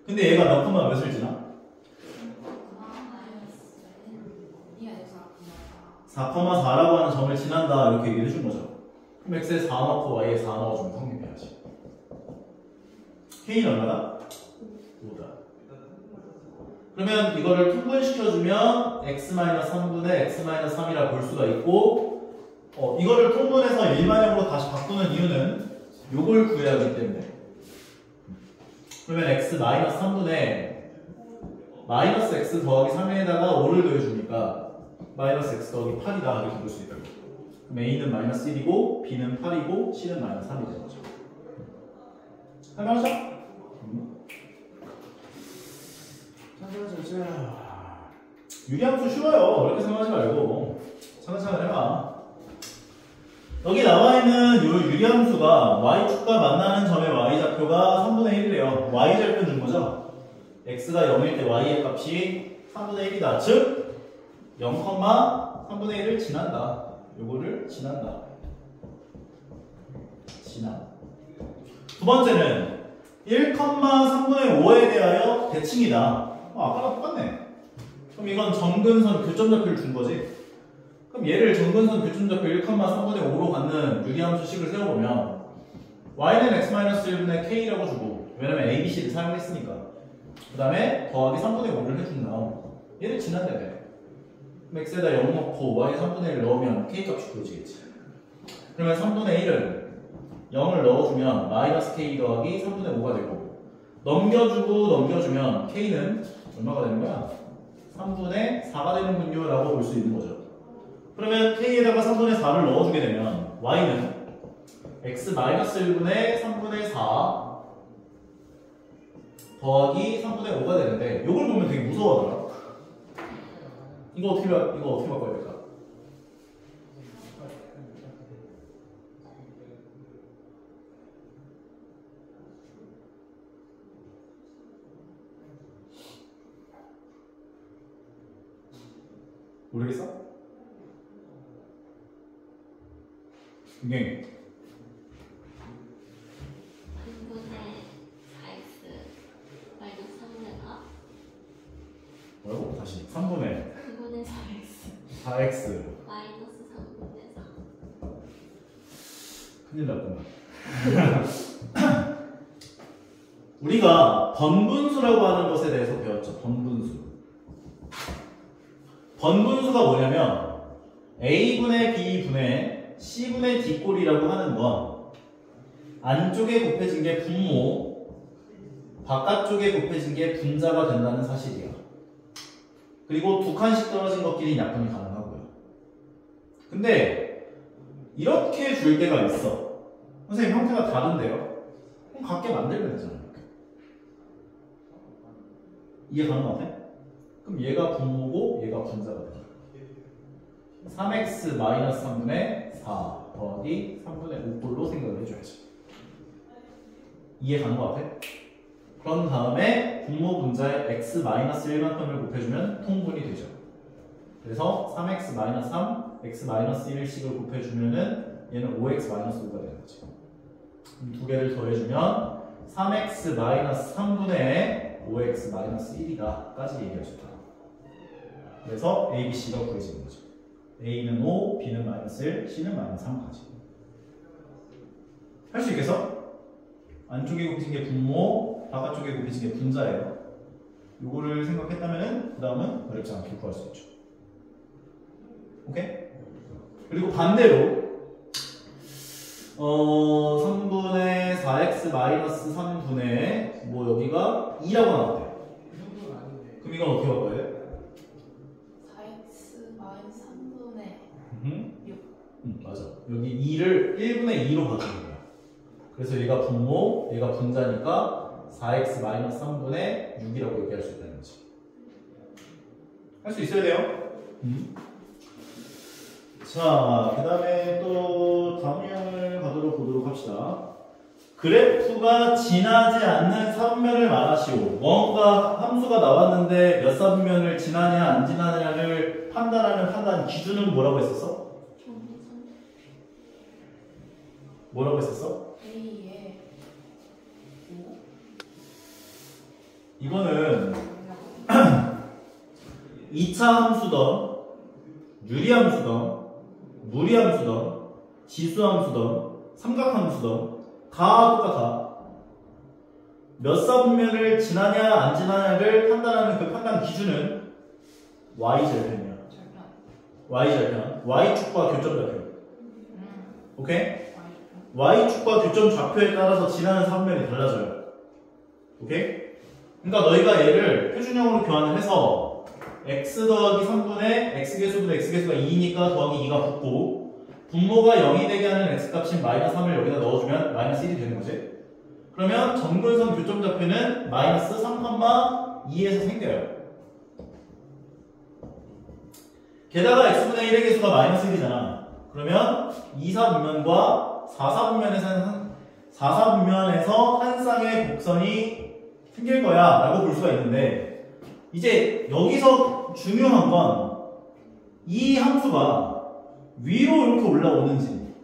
근데 얘가 몇 콤마 몇을 지나? 4,4라고 하는 점을 지난다 이렇게 얘기를 해준 거죠. 그럼 x에 4 넣고 y에 4 넣어주면 성립해야지. k는 얼마다? 5다. 그러면 이거를 통분시켜주면 x-3분의 x-3이라 볼 수가 있고 이거를 통분해서 1만형으로 다시 바꾸는 이유는 요걸 구해야 하기 때문에. 그러면 x-3분의 마이너스 x 더하기 3에다가 5를 더해주니까 마이너스 x 더하기 8이다 이렇게 볼 수 있다고. 그럼 a는 마이너스 1이고 b는 8이고 c는 마이너스 3이 되는 거죠. 할만하죠? 유리함수 쉬워요. 그렇게 생각하지 말고 차근차근 해봐. 여기 나와있는 이 유리함수가 y축과 만나는 점의 y좌표가 3분의 1이래요. y좌표 준 거죠? x가 0일 때 y의 값이 3분의 1이다. 즉 0, 3분의 1을 지난다. 요거를 지난다. 지난. 두 번째는 1,3분의 5에 대하여 대칭이다. 아까랑 똑같네. 그럼 이건 점근선 교점좌표를 준 거지. 그럼 얘를 점근선 교점좌표 1,3분의 5로 갖는 유리함수 식을 세워보면 y는 x-1분의 k라고 주고 왜냐면 a, b, c를 사용했으니까 그 다음에 더하기 3분의 5를 해준 다음 얘를 지난다며. 그럼 x에다 0 넣고 y에 3분의 1 넣으면 k값이 구해지겠지. 그러면 3분의 1을 0을 넣어주면 마이너스 k 더하기 3분의 5가 되고 넘겨주면 k는 얼마가 되는 거야? 3분의 4가 되는군요 라고 볼 수 있는 거죠. 그러면 k에다가 3분의 4를 넣어주게 되면 y는 x-1분의 3분의 4 더하기 3분의 5가 되는데 이걸 보면 되게 무서워하더라. 이거 어떻게 바꿔야 될까? 모르겠어? 굉장히 3분의 4x 마이너스 3분의 4 뭐라고? 다시 3분의 4x 4x 마이너스 3분의 4 큰일 났구나. 우리가 번분수라고 하는 것에 대해서 배웠죠. 번분수. 번분수가 뭐냐면 A분의 B분의 C분의 D꼴이라고 하는 건 안쪽에 곱해진 게 분모, 바깥쪽에 곱해진 게 분자가 된다는 사실이야. 그리고 두 칸씩 떨어진 것끼리 약분이 가능하고요. 근데 이렇게 줄 때가 있어. 선생님 형태가 다른데요? 그럼 같게 만들면 되잖아요. 이해 가는 것 같아? 그럼 얘가 분모고 얘가 분자가 돼. 3x-3분의 4 더하기 3분의 5꼴로 생각을 해줘야지. 이해 가는 것 같아? 그런 다음에 분모 분자에 x-1만큼을 곱해주면 통분이 되죠. 그래서 3x-3, x-1씩을 곱해주면은 얘는 5x-5가 되는 거지. 두 개를 더해주면 3x-3분의 5x-1이다까지 얘기할 수 있다. 그래서 A, B, C가 구해지는 거죠. A는 5, B는 -1, C는 -3까지. 할 수 있겠어? 안쪽에 곱해진 게 분모, 바깥쪽에 곱해진 게 분자예요. 요거를 생각했다면은 그 다음은 어렵지 않게 구할 수 있죠. 오케이? 그리고 반대로 3분의 4x-3분의 뭐 여기가 2라고 나왔대. 그럼 이건 어떻게 바꿔야 돼? 4x-3분의 6. 맞아. 여기 2를 1분의 2로 바꾸는 거야. 그래서 얘가 분모, 얘가 분자니까 4x-3분의 6이라고 얘기할 수 있다는 거지. 할 수 있어야 돼요. 자, 그 다음에 또 다음 유형을 보도록 합시다. 그래프가 지나지 않는 사분면을 말하시오. 뭔가 함수가 나왔는데 몇 사분면을 지나냐 안 지나냐를 판단하는 판단 기준은 뭐라고 했었어? 뭐라고 했었어? A에 5. 이거는 2차 함수던 유리함수던 무리함수던 지수함수던 삼각함수던 다 똑같아. 몇 사분면을 지나냐 안 지나냐를 판단하는 그 판단 기준은 y절편이야. y절편. y축과 교점좌표. 오케이? y축과 교점 좌표에 따라서 지나는 사분면이 달라져요. 오케이? 그러니까 너희가 얘를 표준형으로 교환을 해서 x 더하기 3분의 x개수분의 x개수가 2니까 더하기 2가 붙고 분모가 0이 되게 하는 x값인 -3을 여기다 넣어주면 -1이 되는 거지. 그러면 점근선 교점좌표는 -3,2에서 생겨요. 게다가 x분의 1의 개수가 -1이잖아. 그러면 2사분면과 4사분면에서 한 쌍의 곡선이 생길 거야 라고 볼 수가 있는데, 이제 여기서 중요한 건 이 함수가 위로 이렇게 올라오는지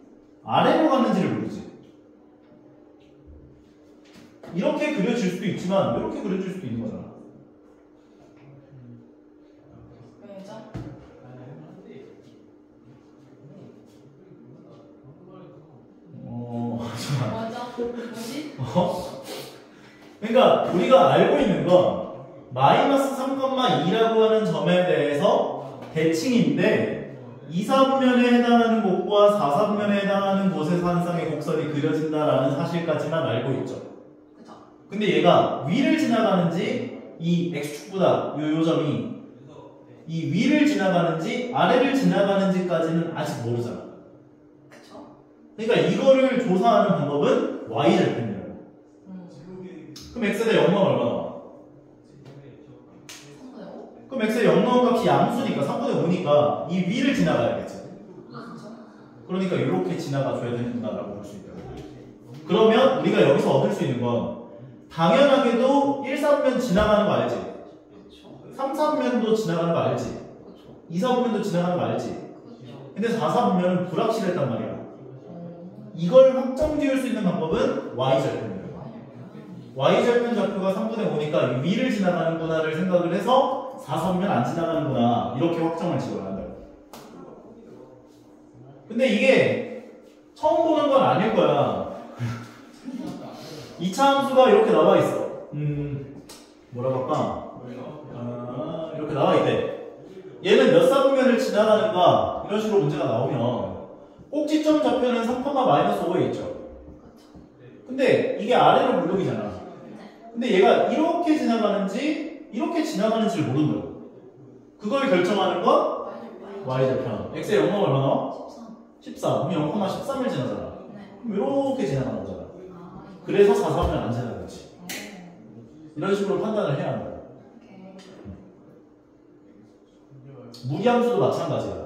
아래로 가는지를 모르지. 이렇게 그려질 수도 있지만 이렇게 그려질 수도 있는 거잖아. 왜죠? 맞아. 뭐지? 그러니까 우리가 알고 있는 건 -3,2라고 하는 점에 대해서 대칭인데 2사분면에 해당하는 곳과 4사분면에 해당하는 곳에서 한 쌍의 곡선이 그려진다라는 사실까지만 알고 있죠. 그죠? 근데 얘가 위를 지나가는지 이 x축보다 요 점이 이 위를 지나가는지 아래를 지나가는지까지는 아직 모르잖아. 그쵸? 그러니까 이거를 조사하는 방법은 y절편이라고. 그럼 x에 0 넣으면 얼마 나와? 3분의 5? 그럼 x에 0 넣은 값이 양수니까 3분의 5니까 이 위를 지나가야겠지. 그쵸? 그러니까 이렇게 지나가줘야 된다라고 볼 수 있다고. 그러면 우리가 여기서 얻을 수 있는 건 당연하게도 1사분면 지나가는 거 알지? 그쵸? 3사분면도 지나가는 거 알지? 그쵸? 2사분면도 지나가는 거 알지? 그쵸? 근데 4사분면은 불확실했단 말이야. 이걸 확정 지을 수 있는 방법은 y절편이에요. y절편 좌표가 3분의 5니까 위를 지나가는구나를 생각을 해서 4사분면 안 지나가는구나 이렇게 확정을 지어야 한다고. 근데 이게 처음 보는 건 아닐 거야. 2차 함수가 이렇게 나와 있어. 뭐라고 할까? 이렇게 나와 있대. 얘는 몇 사분면을 지나가는가 이런 식으로 문제가 나오면 꼭지점 좌표는 3,-5에 있죠. 근데 이게 아래로 물룩이잖아. 근데 얘가 이렇게 지나가는지 이렇게 지나가는지를 모르는 거야. 그걸 결정하는 건 y좌편. x의 0은 얼마나? 14. 그럼 0,13을 지나잖아. 그럼 이렇게 지나가는 거잖아. 그래서 4,3은 안 지나가지. 이런 식으로 판단을 해야 한다. 무리함수도 마찬가지야.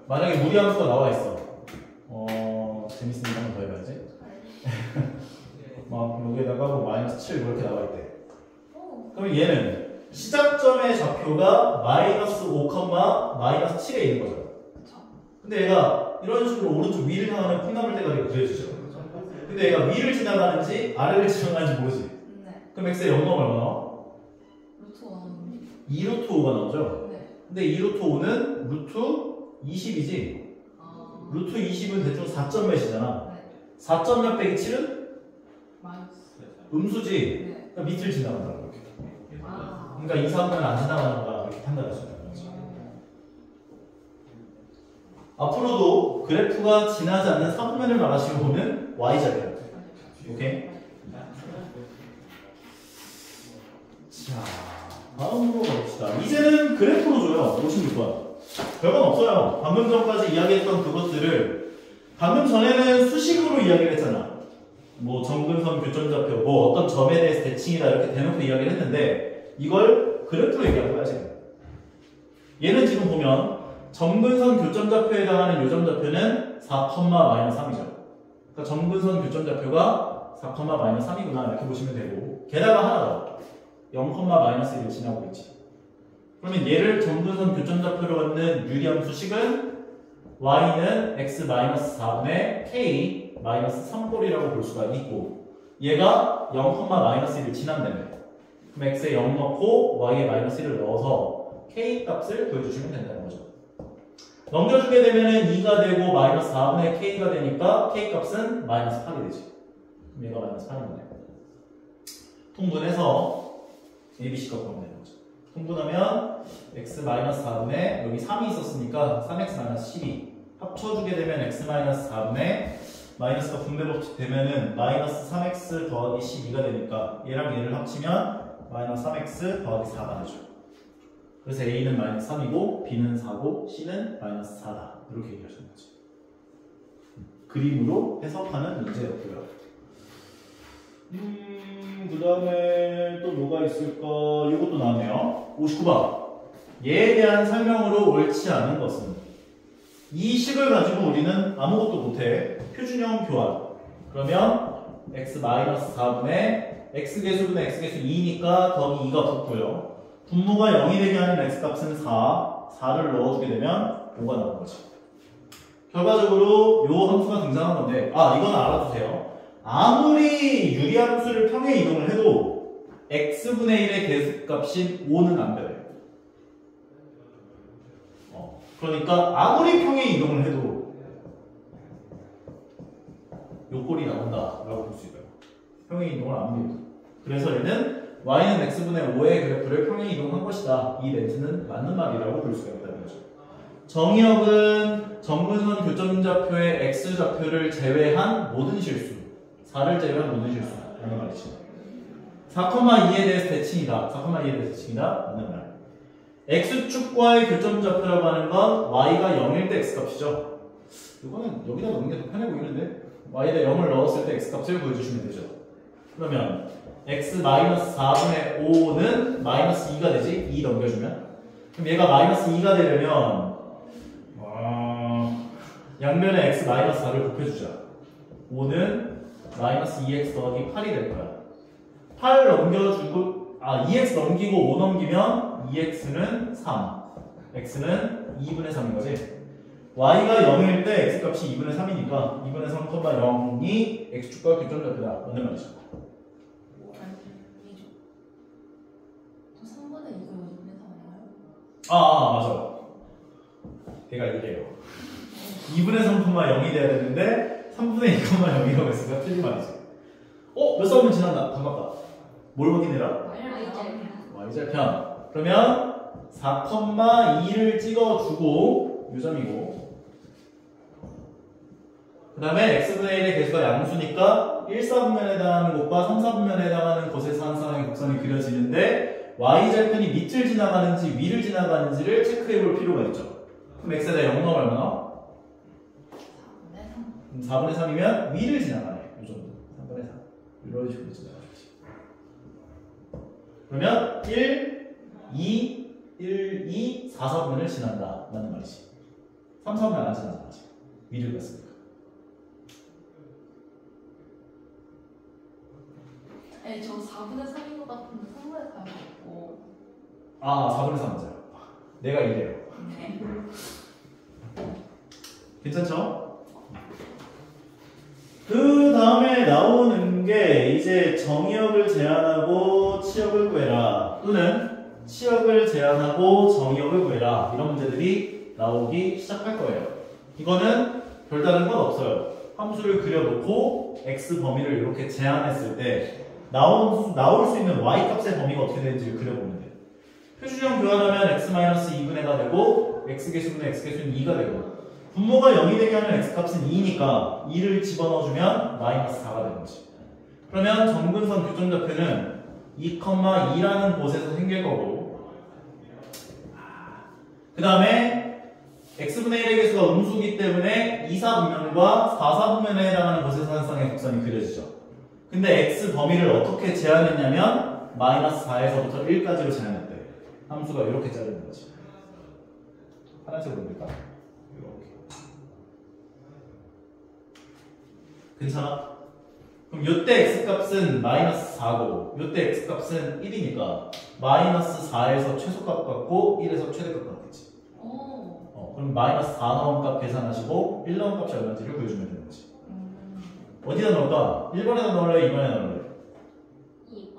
만약에 무리함수가 나와 있어. 재밌으니까 한 번 더 해봐야지. 막 여기에다가 뭐 -7 이렇게 나와 있대. 그럼 얘는 시작점의 좌표가 -5, -7에 있는 거잖아. 근데 얘가 이런 식으로 오른쪽 위를 향하는 콩나물 대가리가 그려지죠. 근데 얘가 위를 지나가는지 아래를 지나가는지 모르지. 그럼 x의 0은 얼마나? 2루트5가 나오죠? 근데 2루트5는 루트 20이지? 루트 20은 대충 4점 몇이잖아. 4점 몇 빼기 7은? 음수지? 그러니까 밑을 지나간다고 이렇게. 그러니까 이 사분은 안 지나가는 거야. 이렇게 판단할 수 있다는 거지. 앞으로도 그래프가 지나지 않는 사분면을 말하시고 보면 y좌표. 오케이? 자, 다음으로 가봅시다. 이제는 그래프로 줘요. 56번. 별건 없어요. 방금 전까지 이야기했던 그것들을 방금 전에는 수식으로 이야기를 했잖아. 뭐 점근선 교점좌표, 뭐 어떤 점에 대해서 대칭이다 이렇게 대놓고 이야기를 했는데 이걸 그래프로 얘기하는 거야 지금. 얘는 지금 보면 점근선 교점좌표에 해당하는 요점좌표는 4,-3이죠. 그러니까 점근선 교점좌표가 4,-3이구나 이렇게 보시면 되고 게다가 하나 더 0,-1을 지나고 있지. 그러면 얘를 점근선 교점좌표로 갖는 유리함수 식은 y는 x-4분의 k -3꼴이라고 볼 수가 있고 얘가 0,-1을 지난다며. 그럼 x에 0 넣고 y에 -1을 넣어서 k 값을 구해주시면 된다는 거죠. 넘겨주게 되면은 2가 되고 -4분의 k가 되니까 k 값은 -8이 되지. 그럼 얘가 -8이네. 통분해서 abc 값 구하면 되는 거죠. 통분하면 x-4분의 여기 3이 있었으니까 3x-12 합쳐주게 되면 x-4분의 마이너스가 분배법칙 되면은 -3x 더하기 12가 되니까 얘랑 얘를 합치면 -3x 더하기 4가 되죠. 그래서 a는 -3이고 b는 4고 c는 -4다 이렇게 얘기하시는 거죠. 그림으로 해석하는 문제였고요. 그 다음에 또 뭐가 있을까? 이것도 나왔네요. 59번. 얘에 대한 설명으로 옳지 않은 것은 이 식을 가지고 우리는 아무것도 못해. 표준형 교환. 그러면 x-4분의 x계수분의 x계수 2니까 더하기 2가 붙고요. 분모가 0이 되게 하는 x값은 4를 넣어주게 되면 5가 나오는 거지. 결과적으로 요 함수가 등장한 건데 이건 알아두세요. 아무리 유리함수를 평행 이동을 해도 x분의 1의 계수값인 5는 안 변해요. 그러니까 아무리 평행 이동을 해도 요 꼴이 나온다라고 볼 수 있어요. 평행 이동을 아무리 해도. 그래서 얘는 y는 x분의 5의 그래프를 평행 이동한 것이다. 이 멘트는 맞는 말이라고 볼 수가 있다는 거죠. 정의역은 점근선 교점좌표의 x좌표를 제외한 모든 실수 4를 제외한 모든 실수 라는 말이죠. 4,2에 대해서 대칭이다. 4,2에 대해서 대칭이다. 맞는 말. x축과의 교점좌표라고 하는 건 y가 0일 때 x값이죠. 이거는 여기다 넣는 게 더 편해 보이는데 y에다 0을 넣었을 때 x값을 구해주시면 되죠. 그러면 x-4분의 5는 -2가 되지. 2 넘겨주면 그럼 얘가 -2가 되려면 양면에 x-4를 곱해주자. 5는 -2x 더하기 8이 될 거야. 8 넘겨주고 2x 넘기고 5 넘기면 2x는 3 x는 2분의 3인 거지. y가 0일 때 x값이 2분의 3이니까 2분의 3,0이 x축과 교점좌표다. 맞는 말이죠. 아니죠. 3분의 2가 2분의 3인가요? 맞아. 걔가 이래요. 2분의 3,0이 돼야 되는데 3분의 2,0이라고 했으니까 틀린 말이지. 몇 사분면 지난다. 반갑다. 뭘 확인해라? y절편. 그러면 4,2를 찍어주고 요점이고 그 다음에 x분의 1의 개수가 양수니까 1사분면에 해당하는 곳과 3사분면에 해당하는 곳에서 한 쌍의 곡선이 그려지는데 y절편이 밑을 지나가는지 위를 지나가는지를 체크해 볼 필요가 있죠. 그럼 x에다 0 넣으면 얼마나? 4분의 3이면 위를 지나가네. 이 정도. 3분의 3. 이런 식으로 지나가겠지. 그러면 1, 2, 1, 2, 4, 4분면을 지난다. 맞는 말이지. 3, 4분면 안 지나잖아. 아직. 위를 갔으니까. 네, 저 4분의 3인 것 같은데 3분의 4가 없고. 4분의 3 맞아요. 내가 이래요. 네. 괜찮죠? 그 다음에 나오는 게 이제 정의역을 제한하고 치역을 구해라 또는 치역을 제한하고 정의역을 구해라 이런 문제들이 나오기 시작할 거예요. 이거는 별다른 건 없어요. 함수를 그려놓고 x 범위를 이렇게 제한했을 때 나올 수 있는 y 값의 범위가 어떻게 되는지를 그려보면 돼요. 표준형 교환하면 x-2분의 가 되고 x개수분의 x개수는 2가 되고 분모가 0이 되게 하면 x값은 2니까 2를 집어넣어주면 -4가 되는 거지. 그러면 점근선 교점좌표는 2,2라는 곳에서 생길 거고 그 다음에 x분의 1의 개수가 음수이기 때문에 2사분면과 4사분면에 해당하는 곳에서 한 쌍의 곡선이 그려지죠. 근데 x 범위를 어떻게 제한했냐면 -4에서부터 1까지로 제한했대. 함수가 이렇게 자르는 거지. 파란색으로 볼까? 이렇게. 괜찮아? 그럼 요때 x값은 -4고 요때 x값은 1이니까 -4에서 최소값 같고 1에서 최대값 같겠지. 그럼 -4 넣은 값 계산하시고 1 넣은 값이 얼마인지를 구해주면 되는 거지. 어디다 넣을까? 1번에다 넣을래? 2번에다 넣을래? 2번.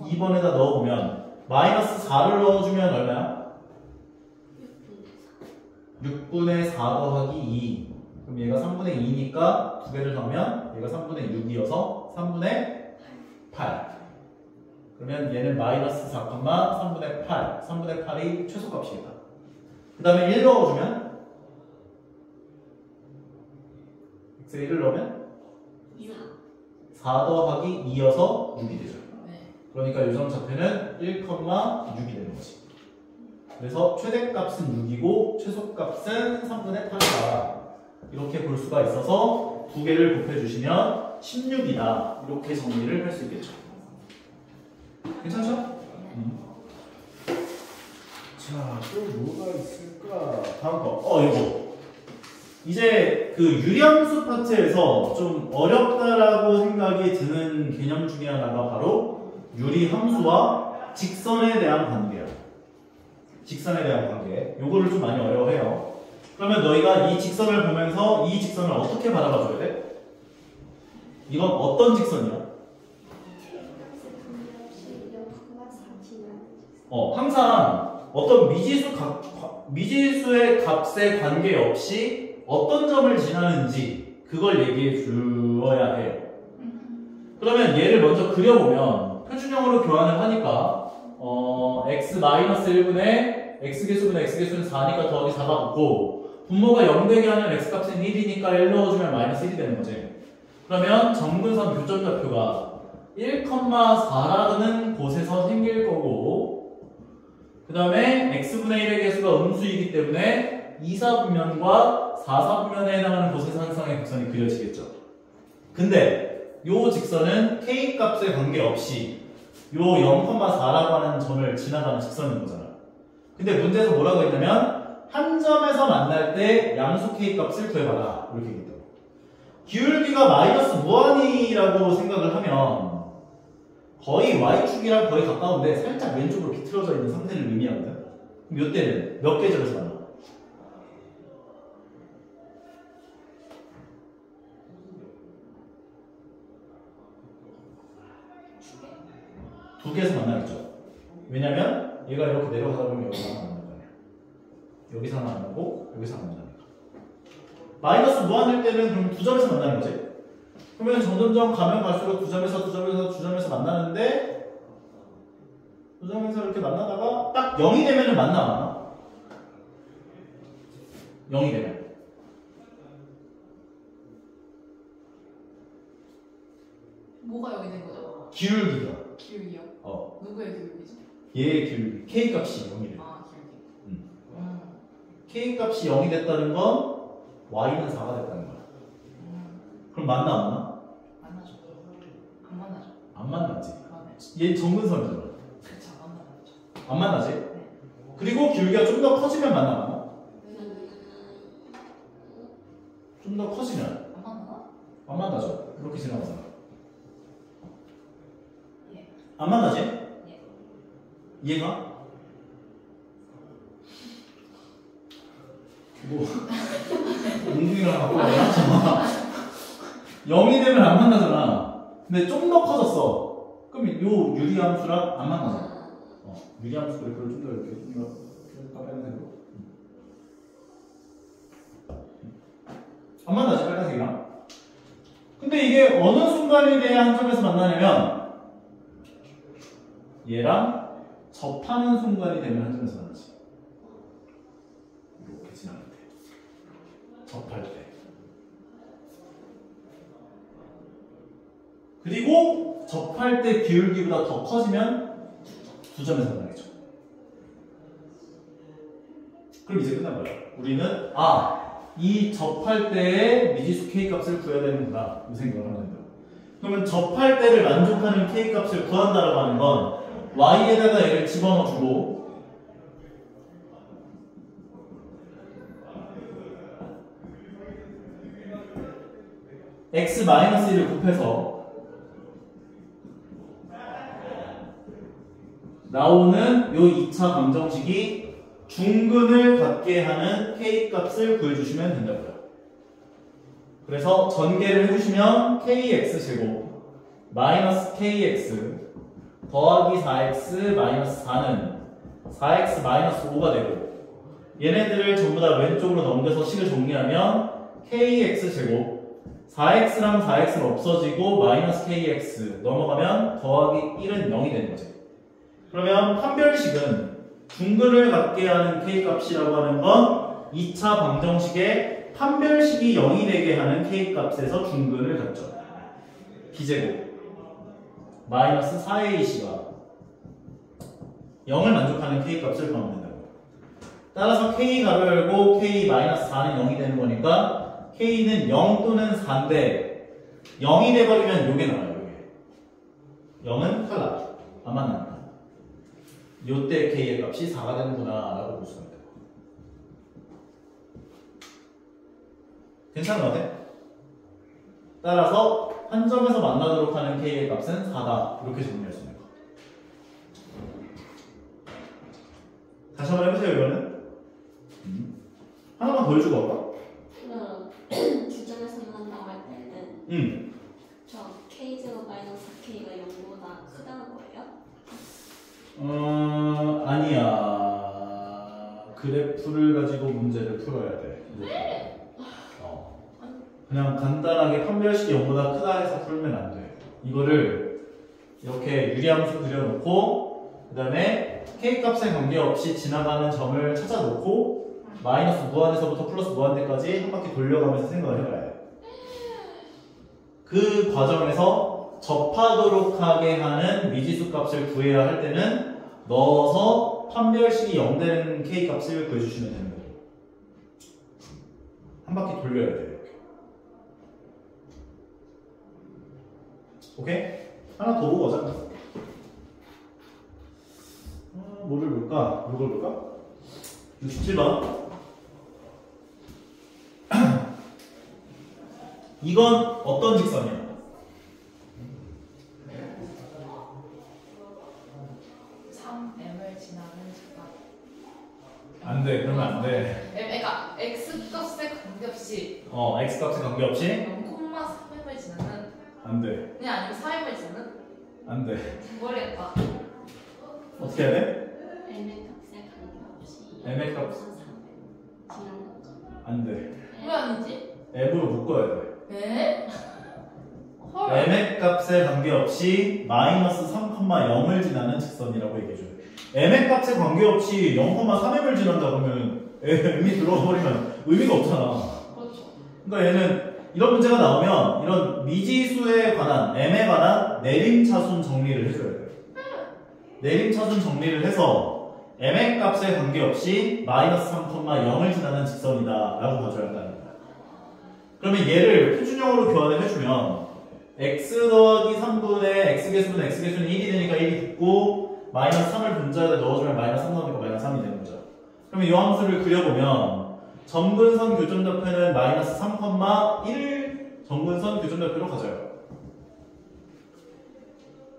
2번에다 넣어보면 -4를 넣어주면 얼마야? 6분의 4 더하기 2. 그럼 얘가 3분의 2니까 두 개를 넣으면 얘가 3분의 6이어서 3분의 8. 그러면 얘는 -4, 3분의 8. 3분의 8이 최소값이겠다. 그 다음에 1 넣어주면 x에 1을 넣으면 4 더하기 2여서 6이 되죠. 그러니까 요점 좌표는 1,6이 되는 거지. 그래서 최대값은 6이고 최소값은 3분의 8이다. 이렇게 볼 수가 있어서 두 개를 곱해주시면 16이다. 이렇게 정리를 할 수 있겠죠. 괜찮죠? 자, 또 뭐가 있을까? 다음 거. 이거. 이제 그 유리함수 파트에서 좀 어렵다라고 생각이 드는 개념 중에 하나가 바로 유리함수와 직선에 대한 관계야. 직선에 대한 관계. 요거를 좀 많이 어려워해요. 그러면 너희가 이 직선을 보면서 이 직선을 어떻게 바라봐줘야 돼? 이건 어떤 직선이야? 항상 어떤 미지수의 값에 관계없이 어떤 점을 지나는지 그걸 얘기해 주어야 해요. 그러면 얘를 먼저 그려보면 표준형으로 교환을 하니까 x-1분의 x개수분의 x개수는 4니까 더하기 4가 붙고 분모가 0 되게 하면 x값은 1이니까 1 넣어주면 -1이 되는 거지. 그러면 점근선 교점좌표가 1,4라는 곳에서 생길 거고 그 다음에 x분의 1의 개수가 음수이기 때문에 2사분면과 4사분면에 해당하는 곳에서 한 쌍의 곡선이 그려지겠죠. 근데 요 직선은 k값에 관계없이 요 0,4라고 하는 점을 지나가는 직선인 거잖아. 근데 문제에서 뭐라고 했냐면 한 점에서 만날 때 양수 k값을 구해봐라 이렇게 얘기했다고. 기울기가 마이너스 무한이라고 생각을 하면 거의 y축이랑 거의 가까운데 살짝 왼쪽으로 비틀어져 있는 상태를 의미하거든. 그럼 이때는 몇 개 점에서 만나? 두 개에서 만나겠죠. 왜냐면 얘가 이렇게 내려가다 보면 여기서 하나 만날 거 아니야. 여기서 하나 만나고 여기서 하나 만나니까. 마이너스 무한일 때는 그럼 두 점에서 만나는 거지. 그러면 점점점 가면 갈수록 두 점에서 만나는데 두 점에서 이렇게 만나다가 딱 0이 되면은 만나 안 만나? 0이 되면 뭐가 여기 된 거죠? 기울기가 기울기요? 어 누구의 기울기지? 얘의 기울기 K 값이 0이 돼. 아 기울기. K 값이 0이 됐다는 건 Y는 4가 됐다는 거야. 그럼 만나 안 만나? 만나죠. 안 만나죠. 안 만나지. 아, 네. 얘 정근선이잖아. 그쵸, 안 만나죠. 안 만나지? 네. 그리고 기울기가 좀 더 커지면 만나 안 만나? 좀 더 커지면 안 만나나? 안 만나죠. 그렇게 지나가잖아. 예. 안 만나지? 예. 이해가? 뭐 웅둥이랑 갖고 나가잖아. 0이 되면 안 만나잖아. 근데 좀 더 커졌어. 그럼 요 유리함수랑 안 만나잖아. 유리함수 그래프를 좀 더 이렇게 빨간색으로. 안 만나지 빨간색이랑. 근데 이게 어느 순간에 대한 한 점에서 만나냐면 얘랑 접하는 순간이 되면 한 점에서 만나지. 이렇게 지나갈 때, 접할 때. 그리고 접할 때 기울기보다 더 커지면 두 점에서 만나겠죠. 그럼 이제 끝난 거야. 우리는 이 접할 때의 미지수 K 값을 구해야 되는구나 이 생각을 하면 된다. 그러면 접할 때를 만족하는 K 값을 구한다라고 하는 건 Y에다가 얘를 집어넣어주고 X-1을 곱해서 나오는 요 2차 방정식이 중근을 갖게 하는 K 값을 구해주시면 된다고요. 그래서 전개를 해주시면 KX제곱 마이너스 KX 더하기 4X 마이너스 4는 4X 마이너스 5가 되고 얘네들을 전부 다 왼쪽으로 넘겨서 식을 정리하면 KX제곱 4x랑 4x는 없어지고 마이너스 kx 넘어가면 더하기 1은 0이 되는 거지. 그러면 판별식은 중근을 갖게 하는 k값이라고 하는 건 2차 방정식의 판별식이 0이 되게 하는 k값에서 중근을 갖죠. b제곱 마이너스 4a c가 0을 만족하는 k값을 구하면 된다고. 따라서 k 괄호 열고 k 마이너스 4는 0이 되는 거니까 K는 0 또는 4인데 0이 돼버리면 요게 나와요. 요게 0은 탈락. 안 만납니다. 요때 K의 값이 4가 되는구나 라고 볼 수가 있다. 괜찮은 것 같아? 따라서 한 점에서 만나도록 하는 K의 값은 4다. 이렇게 정리할 수 있는 거. 다시 한번 해보세요. 이거는 하나만 더 해주고 갈까? 두 점에서 만난다고 할 때는 저 K0 마이너스 K가 0보다 크다는 거예요? 아니야. 그래프를 가지고 문제를 풀어야 돼. 그냥 간단하게 판별식이 0보다 크다 해서 풀면 안 돼. 이거를 이렇게 유리함수 그려놓고 그 다음에 K값에 관계없이 지나가는 점을 찾아놓고 마이너스 무한에서부터 플러스 무한대까지 한 바퀴 돌려가면서 생각을 해봐야 돼. 그 과정에서 접하도록 하게 하는 미지수 값을 구해야 할 때는 넣어서 판별식이 0 되는 K 값을 구해주시면 되는 거예요. 한 바퀴 돌려야 돼요. 이렇게. 오케이? 하나 더 보고 가자. 뭐를 볼까? 이걸 볼까? 67번. 이건 어떤 직선이야? M을 지나는 직선. 안 돼. 그러면 안 돼. 그러니까 x 값에 관계없이 x 값에 관계없이 0,3m을 지나는 안 돼. 그냥 아니면 4m을 지나는 안 돼. 모르겠다. 어떻게 해야 돼? M의 값에 관계없이 M의 값. 3을 지나는 거죠. 안 돼. 왜 아니지? M으로 묶어야 돼. 에? 헐. mx 값에 관계없이 마이너스 3,0을 지나는 직선이라고 얘기해줘요. mx 값에 관계없이 0,3m을 지난다 그러면 m이 들어버리면 의미가 없잖아. 그렇죠. 그러니까 얘는 이런 문제가 나오면 이런 미지수에 관한 m에 관한 내림차순 정리를 해줘야 돼요. 내림차순 정리를 해서 mx 값에 관계없이 마이너스 3,0을 지나는 직선이다 라고 봐줘야 한다는 거야. 그러면 얘를 표준형으로 교환을 해주면 x 더하기 3분의 x계수는 x계수는 1이 되니까 1이 붙고 마이너스 3을 분자에다 넣어주면 마이너스 3 나오니까 마이너스 3이 되는 거죠. 그러면 이 함수를 그려보면 점근선 교점좌표는 마이너스 3,1 점근선 교점좌표로 가져요.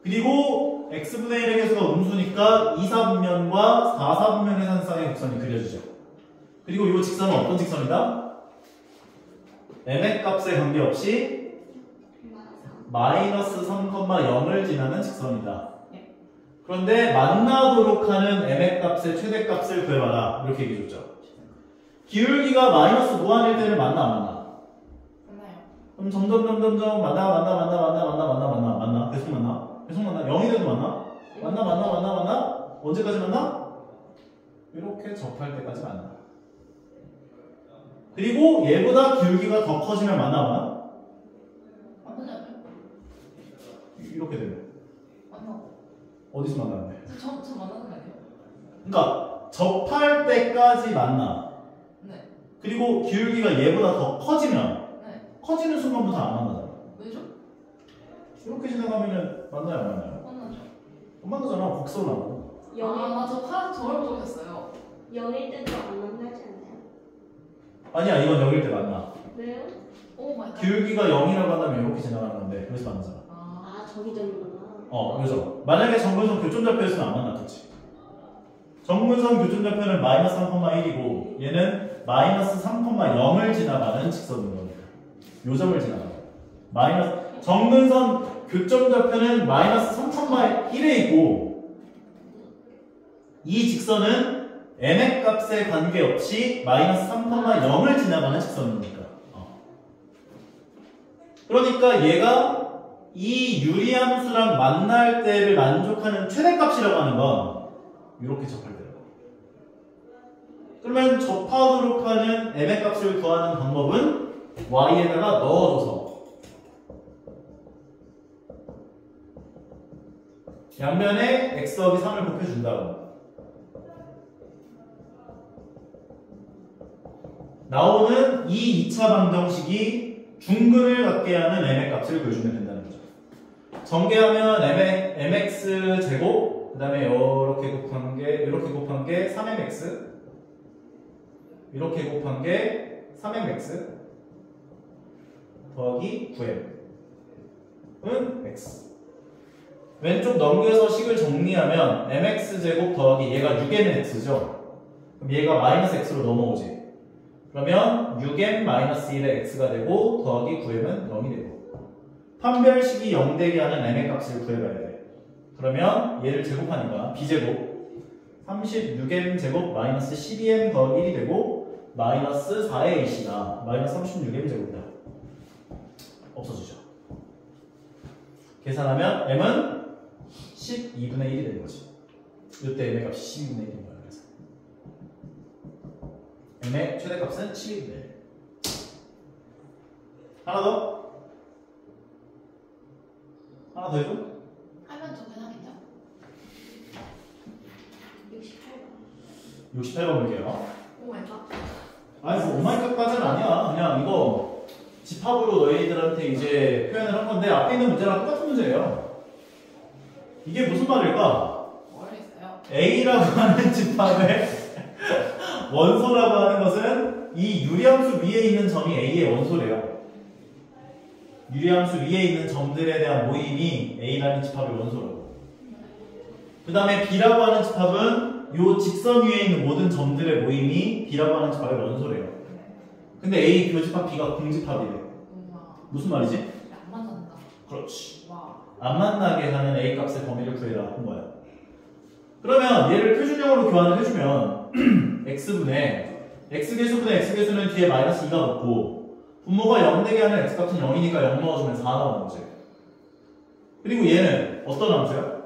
그리고 x분의 1의 계수가 음수니까 2, 4분면과 4, 4분면 해산쌍의 곡선이 그려지죠. 그리고 이 직선은 어떤 직선이다? mx 값에 관계없이 마이너스 3,0을 지나는 직선이다. 그런데 만나도록 하는 mx 값의 최대값을 구해봐라. 이렇게 얘기해줬죠. 기울기가 마이너스 무한일 때는 만나 안 만나? 맞나요? 그럼 점점 만나 계속 만나 0이 돼도 만나 언제까지 만나? 이렇게 접할 때까지 만나. 그리고 얘보다 기울기가 더 커지면 만나? 만나지 않아요? 이렇게 되면 만나고. 어디서 만나는데? 저 만나는 거 아니에요? 그러니까 접할 때까지 만나. 네. 그리고 기울기가 얘보다 더 커지면 네. 커지는 순간부터 안 만나잖아. 왜죠? 이렇게 지나가면은 만나요 안 만나요? 만나죠. 안 만나잖아. 곡선 나고. 저 파란 저걸 모르겠어요. 0일 때도 안 만나지 않나요? 아니야 이건 0일 때 만나. 왜요? 오 마이 갓. 기울기가 0이라고 한다면 이렇게 지나가는 건데 그래서 만나잖아. 아, 저기 전구나. 그죠. 만약에 점근선 교점좌표에서는 안 만났겠지. 점근선 교점좌표는 마이너스 3,1이고 얘는 마이너스 3,0을 지나가는 직선인 거니까 요 점을 지나가요. 점근선 교점좌표는 마이너스 3,1에 있고 이 직선은 mx 값에 관계없이 마이너스 3,0을 지나가는 직선이니까. 그러니까 얘가 이 유리함수랑 만날 때를 만족하는 최대값이라고 하는 건 이렇게 접할 때라고. 그러면 접하도록 하는 mx 값을 구하는 방법은 y에다가 넣어줘서 양면에 x 더하기 3을 곱해준다고. 나오는 이 2차 방정식이 중근을 갖게 하는 mx 값을 구해주면 된다는 거죠. 전개하면 mx 제곱, 그 다음에 이렇게 곱한 게 3mx, 이렇게 곱한 게 3mx 더하기 9m은 x. 왼쪽 넘겨서 식을 정리하면 mx 제곱 더하기 얘가 6mx죠. 그럼 얘가 마이너스 x로 넘어오지. 그러면 6m 마이너스 1의 x가 되고 더하기 9m은 0이 되고 판별식이 0 되게 하는 m의 값을 구해봐야 돼. 그러면 얘를 제곱하니까 b제곱 36m 제곱 마이너스 12m 더하기 1이 되고 마이너스 4의 ac가 마이너스 36m 제곱이다. 없어지죠. 계산하면 m은 12분의 1이 되는 거지. 이때 m의 값이 12분의 1인 거야. 그래서 m의 최대값은 12분의 1. 하나 더? 하나 더 해줘? 하면 저 계산이죠? 68번. 68번 볼게요. 오 마이 갓. 아니 뭐 오마이갓까지는 아니야. 그냥 이거 집합으로 너희들한테 이제 표현을 한 건데 앞에 있는 문제랑 똑같은 문제예요. 이게 무슨 말일까? 모르겠어요. A라고 하는 집합의 원소라고 하는 것은 이 유리함수 위에 있는 점이 A의 원소래요. 유리함수 위에 있는 점들에 대한 모임이 A라는 집합의 원소라고. 그 다음에 B라고 하는 집합은 이 직선 위에 있는 모든 점들의 모임이 B라고 하는 집합의 원소래요. 근데 A 교집합 B가 공집합이래. 우와. 무슨 말이지? 안 맞는다. 그렇지. 와. 안 만나게 하는 A 값의 범위를 구해라 한 거야. 그러면 얘를 표준형으로 교환을 해주면 x분의 x계수는 뒤에 마이너스 2가 붙고 분모가 0 되게 하는 x값은 0이니까 0 넣어주면 4 나오는 거지. 그리고 얘는 어떤 함수야?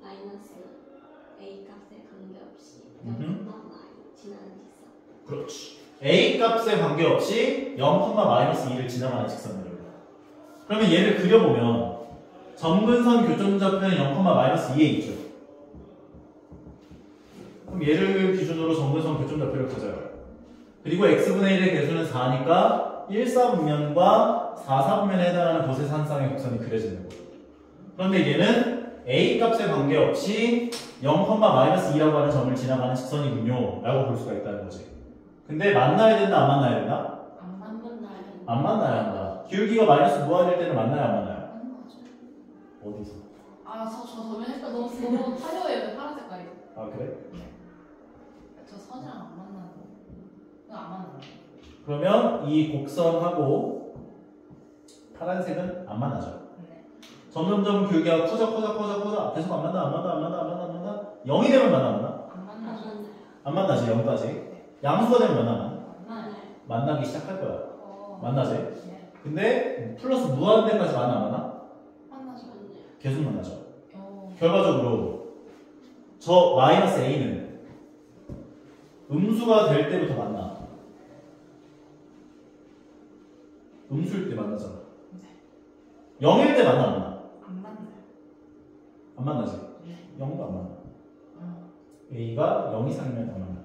마이너스 a 값에 관계없이 음흠. 0,y 지나는 직선. 그렇지. a 값에 관계없이 0,-2를 지나가는 직선이에요. 그러면 얘를 그려보면 점근선 교점좌표는 0,-2에 있죠. 그럼 얘를 기준으로 점근선 교점좌표를 가져요. 그리고 x분의 1의 개수는 4니까 1사분면과 4사분면에 해당하는 곳에서 한 쌍의 곡선이 그려지는 거예요. 그런데 얘는 a 값에 관계없이 0,-2라고 하는 점을 지나가는 직선이군요 라고 볼 수가 있다는 거지. 근데 만나야 된다 안 만나야 된다? 안 만나야 안 만나야 한다. 기울기가 마이너스 무한일 때는 만나야 안 만나요? 맞는 거죠. 어디서? 저 저번에 했던 너무 화려해요. 파란 색깔이. 아 그래? 저 선이랑 안 만나는 거. 이거 안 만나는 거. 그러면 이 곡선하고 파란색은 안 만나죠. 네. 점점점 기울기가 커져 앞에서 안 만나 0이 되면 만나 안 안 만나죠. 만나요. 안 만나지 0까지. 양수가 되면 만나 안 만나요. 만나기 시작할 거야. 만나지. 네. 근데 플러스 무한 때까지 만나 안 만나? 만나죠. 계속 만나죠. 어. 결과적으로 저 마이너스 a는 음수가 될 때부터 만나. 음수일 때 만나잖아. 네. 0일 때 만나 안 만나? 안 만나요. 안 만나지. 네. 0도 안 만나. 어. a가 0 이상이면 안 만나.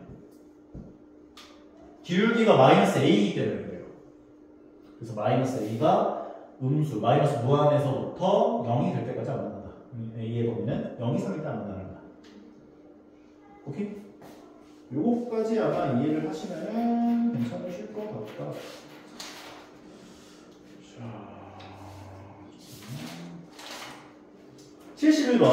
기울기가 마이너스 a이기 때문에 그래요. 그래서 마이너스 a가 음수, 마이너스 무한에서부터 0이 될 때까지 안 만난다. a의 범위는 0 이상일 때 안 만난다. 오케이? 요거까지 아마 이해를 하시면 괜찮으실 것 같다. 자, 71번.